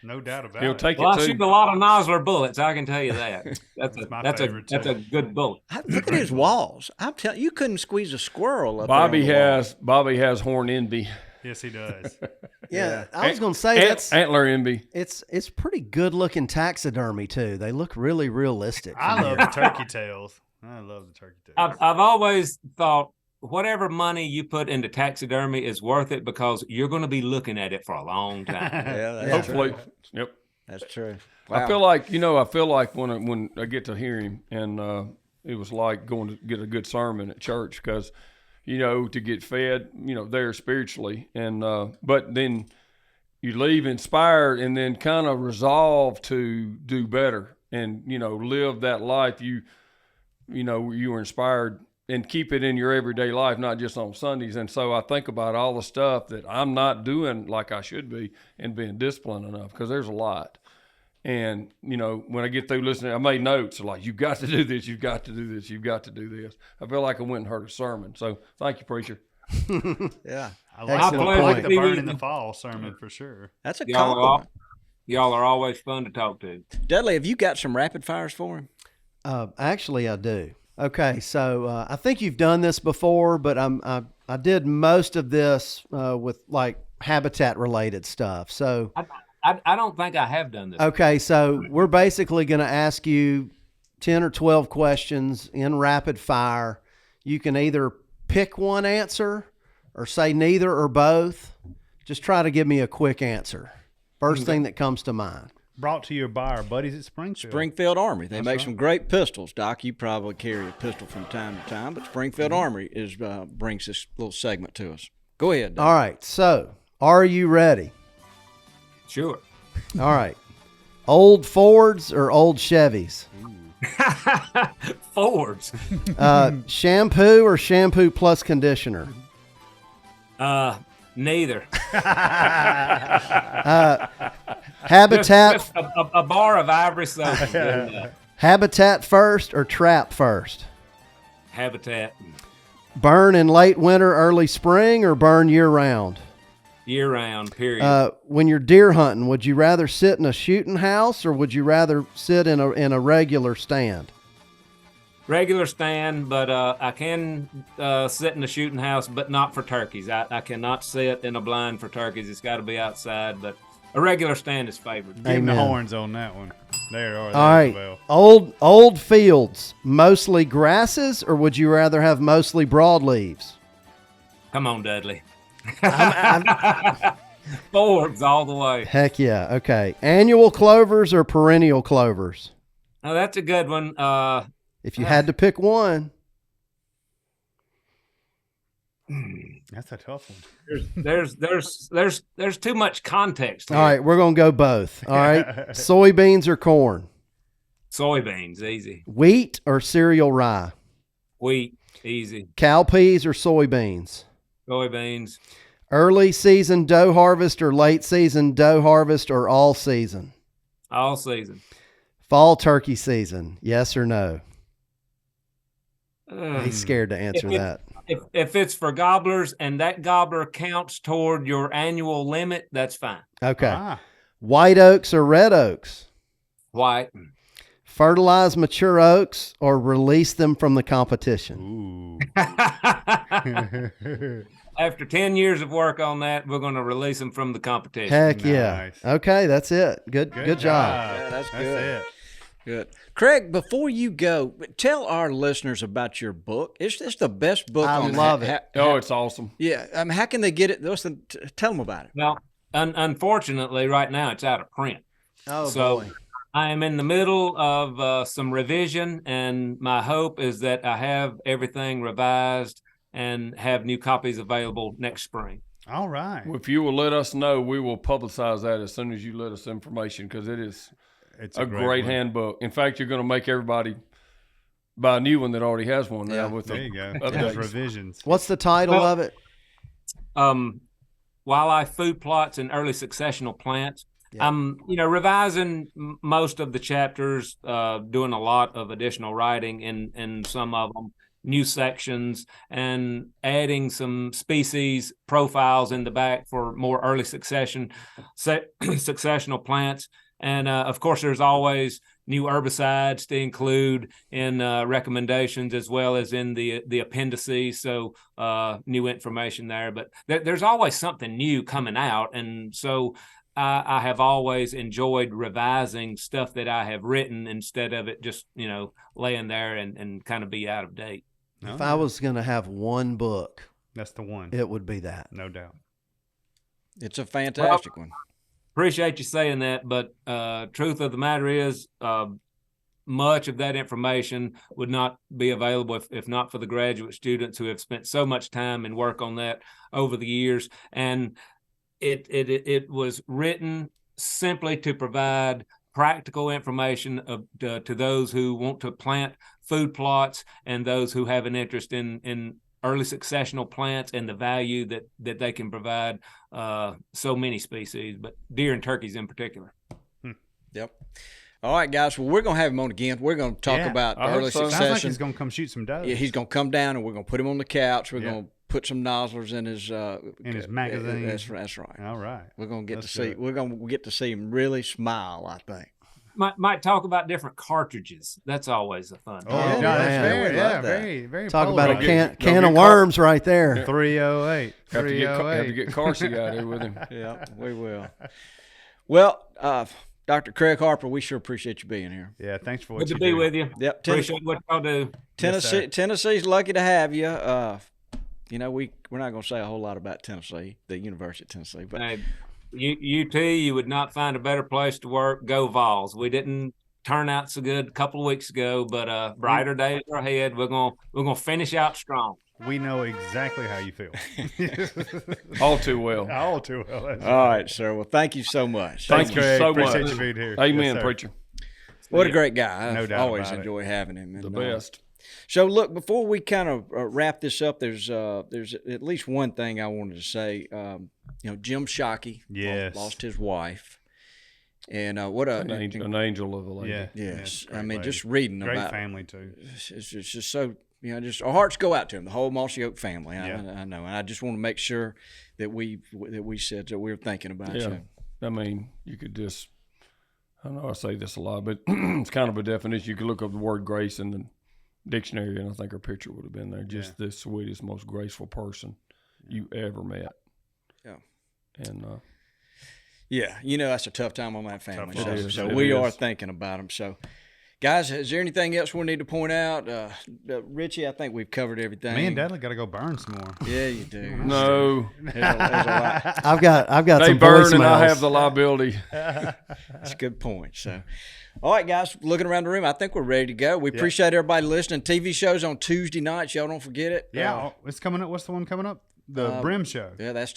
[SPEAKER 4] No doubt about
[SPEAKER 5] He'll
[SPEAKER 4] it.
[SPEAKER 5] take
[SPEAKER 7] Well,
[SPEAKER 5] it
[SPEAKER 7] I
[SPEAKER 5] too.
[SPEAKER 7] shoot a lot of Nosler bullets. I can tell you that. That's
[SPEAKER 4] favorite,
[SPEAKER 7] a good bullet.
[SPEAKER 3] Look at his walls. I'm telling you, couldn't squeeze a squirrel up
[SPEAKER 5] Bobby
[SPEAKER 3] there on the wall.
[SPEAKER 5] has horn envy,
[SPEAKER 4] Yes, he does.
[SPEAKER 6] Yeah, I was going to say that's
[SPEAKER 5] antler envy.
[SPEAKER 6] it's pretty good looking taxidermy too. They look really realistic.
[SPEAKER 4] I love the turkey tails. I love the turkey tails.
[SPEAKER 7] I've always thought whatever money you put into taxidermy is worth it, because you're going to be looking at it for a long time.
[SPEAKER 3] Yeah, that's
[SPEAKER 5] Hopefully,
[SPEAKER 3] true.
[SPEAKER 5] yep.
[SPEAKER 3] That's true.
[SPEAKER 5] I
[SPEAKER 3] Wow.
[SPEAKER 5] feel like when I get to hear him, and it was like going to get a good sermon at church, because, to get fed, there spiritually, and but then you leave inspired, and then kind of resolve to do better, and live that life you were inspired, and keep it in your everyday life, not just on Sundays. And so I think about all the stuff that I'm not doing like I should be, and being disciplined enough, because there's a lot. And, when I get through listening, I made notes like, you've got to do this, you've got to do this, you've got to do this. I feel like I went and heard a sermon. So thank you, preacher.
[SPEAKER 3] Yeah,
[SPEAKER 4] I like,
[SPEAKER 6] Excellent
[SPEAKER 4] I like
[SPEAKER 6] point.
[SPEAKER 4] the burn in the fall sermon for sure.
[SPEAKER 3] that's a
[SPEAKER 7] Y'all
[SPEAKER 3] compliment.
[SPEAKER 7] y'all are always fun to talk to.
[SPEAKER 3] Dudley, have you got some rapid fires for him?
[SPEAKER 6] Actually, I do. Okay, so I think you've done this before, but I did most of this with like habitat related stuff. So
[SPEAKER 7] I don't think I have done this.
[SPEAKER 6] okay, so we're basically going to ask you 10 or 12 questions in rapid fire. You can either pick one answer or say neither or both. Just try to give me a quick answer. First thing that comes to mind.
[SPEAKER 4] Brought to you by our buddies at Springfield.
[SPEAKER 3] Springfield Armory. They make
[SPEAKER 4] right.
[SPEAKER 3] some great pistols. Doc, you probably carry a pistol from time to time, but Springfield Armory brings this little segment to us. Go ahead, Doc.
[SPEAKER 6] All right, so are you ready?
[SPEAKER 7] Sure.
[SPEAKER 6] All right. Old Fords or old Chevys?
[SPEAKER 7] Fords.
[SPEAKER 6] Shampoo or shampoo plus conditioner?
[SPEAKER 7] Neither.
[SPEAKER 6] Habitat
[SPEAKER 7] Just a bar of ivory soap is good enough.
[SPEAKER 6] Habitat first or trap first?
[SPEAKER 7] Habitat
[SPEAKER 6] Burn in late winter, early spring, or burn year round?
[SPEAKER 7] year round, period.
[SPEAKER 6] When you're deer hunting, would you rather sit in a shooting house or would you rather sit in a regular stand?
[SPEAKER 7] Regular stand, but I can sit in the shooting house, but not for turkeys. I cannot sit in a blind for turkeys. It's got to be outside, but a regular stand is favored.
[SPEAKER 4] Give him the
[SPEAKER 6] Amen.
[SPEAKER 4] horns on that one. There are.
[SPEAKER 6] All right.
[SPEAKER 4] Well.
[SPEAKER 6] Old fields, mostly grasses, or would you rather have mostly broadleaves?
[SPEAKER 7] Come on, Dudley. Fords all the way.
[SPEAKER 6] Heck yeah. Okay. Annual clovers or perennial clovers?
[SPEAKER 7] Oh, that's a good one.
[SPEAKER 6] If you had to pick one.
[SPEAKER 4] That's a tough one.
[SPEAKER 7] There's too much context here.
[SPEAKER 6] All right, we're going to go both. All right. Soybeans or corn?
[SPEAKER 7] Soybeans, easy.
[SPEAKER 6] Wheat or cereal rye?
[SPEAKER 7] Wheat, easy.
[SPEAKER 6] Cowpeas or soybeans?
[SPEAKER 7] Soybeans,
[SPEAKER 6] Early season doe harvest or late season doe harvest or all season?
[SPEAKER 7] all season.
[SPEAKER 6] Fall turkey season, yes or no?
[SPEAKER 7] Ugh.
[SPEAKER 6] He's scared to answer that.
[SPEAKER 7] If it's for gobblers and that gobbler counts toward your annual limit, that's fine.
[SPEAKER 6] Okay.
[SPEAKER 4] Ah,
[SPEAKER 6] White oaks or red oaks?
[SPEAKER 7] White.
[SPEAKER 6] Fertilize mature oaks or release them from the competition?
[SPEAKER 4] ooh.
[SPEAKER 7] After 10 years of work on that, we're going to release them from the competition.
[SPEAKER 6] Heck yeah.
[SPEAKER 4] Nice.
[SPEAKER 6] Okay, that's it. Good job.
[SPEAKER 3] Yeah, that's good.
[SPEAKER 4] That's it.
[SPEAKER 3] Good. Craig, before you go, tell our listeners about your book. It's the best book.
[SPEAKER 6] I love it.
[SPEAKER 5] It's awesome.
[SPEAKER 3] Yeah. How can they get it? Tell them about it.
[SPEAKER 7] Well, unfortunately, right now it's out of print.
[SPEAKER 6] Oh,
[SPEAKER 7] So
[SPEAKER 6] boy.
[SPEAKER 7] I am in the middle of some revision, and my hope is that I have everything revised and have new copies available next spring.
[SPEAKER 4] All right.
[SPEAKER 5] If you will let us know, we will publicize that as soon as you let us information, because it's a great
[SPEAKER 4] one.
[SPEAKER 5] handbook. In fact, you're going to make everybody buy a new one that already has one now.
[SPEAKER 3] Yeah.
[SPEAKER 5] With
[SPEAKER 4] There
[SPEAKER 5] the
[SPEAKER 4] you go.
[SPEAKER 5] updates.
[SPEAKER 4] Those revisions.
[SPEAKER 6] What's the title of it?
[SPEAKER 7] Wildlife food plots and early successional plants.
[SPEAKER 6] Yeah.
[SPEAKER 7] I'm, revising most of the chapters, doing a lot of additional writing in some of them, new sections, and adding some species profiles in the back for more early successional plants. And of course, there's always new herbicides to include in recommendations, as well as in the appendices. So new information there. But there's always something new coming out. And so I have always enjoyed revising stuff that I have written instead of it just, laying there and kind of be out of date.
[SPEAKER 6] If I was going to have one book,
[SPEAKER 4] That's the one.
[SPEAKER 6] it would be that.
[SPEAKER 4] No doubt.
[SPEAKER 3] It's a fantastic one.
[SPEAKER 7] Appreciate you saying that, but truth of the matter is, much of that information would not be available if not for the graduate students who have spent so much time and work on that over the years. And it was written simply to provide practical information to those who want to plant food plots and those who have an interest in early successional plants and the value that they can provide so many species, but deer and turkeys in particular.
[SPEAKER 3] Yep. All right, guys. Well, we're going to have him on again. We're going to talk about
[SPEAKER 5] I hope
[SPEAKER 3] early
[SPEAKER 5] so.
[SPEAKER 3] succession.
[SPEAKER 4] Sounds like he's going to come shoot some does.
[SPEAKER 3] Yeah, he's going to come down, and we're going to put him on the couch. We're going to put some nozzlers in his
[SPEAKER 4] magazine.
[SPEAKER 3] That's right.
[SPEAKER 4] All right.
[SPEAKER 3] We're going to get
[SPEAKER 4] Let's
[SPEAKER 3] to
[SPEAKER 4] do
[SPEAKER 3] see.
[SPEAKER 4] it.
[SPEAKER 3] We're going to get to see him really smile, I think.
[SPEAKER 7] Might talk about different cartridges. That's always a fun.
[SPEAKER 4] Oh,
[SPEAKER 6] Yeah,
[SPEAKER 4] God, that's
[SPEAKER 6] man.
[SPEAKER 4] very,
[SPEAKER 3] We love
[SPEAKER 4] yeah,
[SPEAKER 3] that.
[SPEAKER 4] very, very.
[SPEAKER 6] Talk about a
[SPEAKER 4] polarizing.
[SPEAKER 6] can of worms right there.
[SPEAKER 4] 308.
[SPEAKER 5] Have to
[SPEAKER 4] 308.
[SPEAKER 5] get Carsey out here with him.
[SPEAKER 3] Yeah, we will. Well, Dr. Craig Harper, we sure appreciate you being here.
[SPEAKER 4] Yeah, thanks for what
[SPEAKER 7] Good
[SPEAKER 4] you
[SPEAKER 7] to be
[SPEAKER 4] do.
[SPEAKER 7] with you.
[SPEAKER 3] Yep.
[SPEAKER 7] Appreciate what y'all do.
[SPEAKER 3] Tennessee's lucky to have you. We're not going to say a whole lot about Tennessee, the University of Tennessee, but
[SPEAKER 7] UT, you would not find a better place to work. Go Vols. We didn't turn out so good a couple of weeks ago, but brighter days are ahead. We're gonna finish out strong.
[SPEAKER 4] We know exactly how you feel.
[SPEAKER 5] All too well.
[SPEAKER 4] All too well. That's
[SPEAKER 3] all right, sir. Well, thank you so much.
[SPEAKER 5] Thank you
[SPEAKER 4] Craig.
[SPEAKER 5] so
[SPEAKER 4] Appreciate
[SPEAKER 5] much.
[SPEAKER 4] you being here.
[SPEAKER 5] Amen,
[SPEAKER 4] Yes, sir.
[SPEAKER 5] preacher.
[SPEAKER 3] What a great guy.
[SPEAKER 4] No
[SPEAKER 3] I've
[SPEAKER 4] doubt
[SPEAKER 3] always
[SPEAKER 4] about it.
[SPEAKER 3] enjoy having him.
[SPEAKER 5] The
[SPEAKER 3] And,
[SPEAKER 5] best.
[SPEAKER 3] So, look, before we kind of wrap this up, there's at least one thing I wanted to say. Jim Shockey
[SPEAKER 4] Yes.
[SPEAKER 3] lost his wife. And what
[SPEAKER 5] An angel of a lady.
[SPEAKER 4] Yeah.
[SPEAKER 3] Yes.
[SPEAKER 4] Great
[SPEAKER 3] I mean,
[SPEAKER 4] lady.
[SPEAKER 3] just reading
[SPEAKER 4] Great
[SPEAKER 3] about
[SPEAKER 4] family, too.
[SPEAKER 3] it's just so, just our hearts go out to him, the whole Mossy Oak family.
[SPEAKER 4] Yeah.
[SPEAKER 3] I know. And I just want to make sure that we said that we were thinking about
[SPEAKER 5] Yeah.
[SPEAKER 3] you.
[SPEAKER 5] I mean, you could just, I know I say this a lot, but it's kind of a definition. You could look up the word grace in the dictionary, and I think her picture would have been there. Just the sweetest, most graceful person you ever met.
[SPEAKER 3] Yeah.
[SPEAKER 5] And
[SPEAKER 3] Yeah, that's a tough time on that family.
[SPEAKER 4] Tough
[SPEAKER 3] So,
[SPEAKER 4] life.
[SPEAKER 5] It
[SPEAKER 3] we are
[SPEAKER 5] is.
[SPEAKER 3] thinking about them. So, guys, is there anything else we need to point out? Richie, I think we've covered everything.
[SPEAKER 4] Me and Dudley got to go burn some more.
[SPEAKER 3] Yeah, you do.
[SPEAKER 5] no,
[SPEAKER 3] There's a lot.
[SPEAKER 6] I've got
[SPEAKER 5] they
[SPEAKER 6] some
[SPEAKER 5] burn and I
[SPEAKER 6] voicemails.
[SPEAKER 5] have the liability.
[SPEAKER 3] That's a good point. So, all right, guys, looking around the room, I think we're ready to go. We appreciate everybody listening. TV shows on Tuesday nights. Y'all don't forget it.
[SPEAKER 4] Yeah, it's coming up. What's the one coming up? The Brim Show.
[SPEAKER 3] Yeah, that's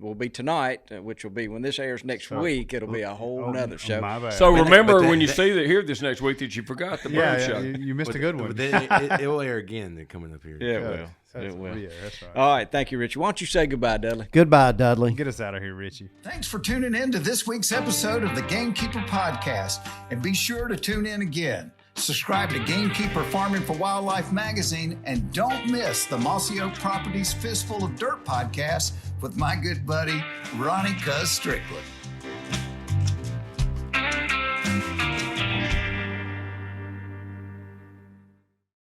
[SPEAKER 3] will be tonight, which will be when this airs next week. It'll be a whole nother show.
[SPEAKER 4] My bad.
[SPEAKER 5] So remember when you hear this next week that you forgot the burn show.
[SPEAKER 4] You missed a good one.
[SPEAKER 2] But then it will air again. Then coming up here.
[SPEAKER 3] Yeah, it will. It will.
[SPEAKER 4] Yeah, that's right.
[SPEAKER 3] All right, thank you, Richie. Why don't you say goodbye, Dudley?
[SPEAKER 6] Goodbye, Dudley.
[SPEAKER 4] Get us out of here, Richie.
[SPEAKER 1] Thanks for tuning in to this week's episode of the Gamekeeper Podcast, and be sure to tune in again. Subscribe to Gamekeeper Farming for Wildlife magazine, and don't miss the Mossy Oak Properties Fistful of Dirt podcast with my good buddy, Ronnie Cuz Strickland.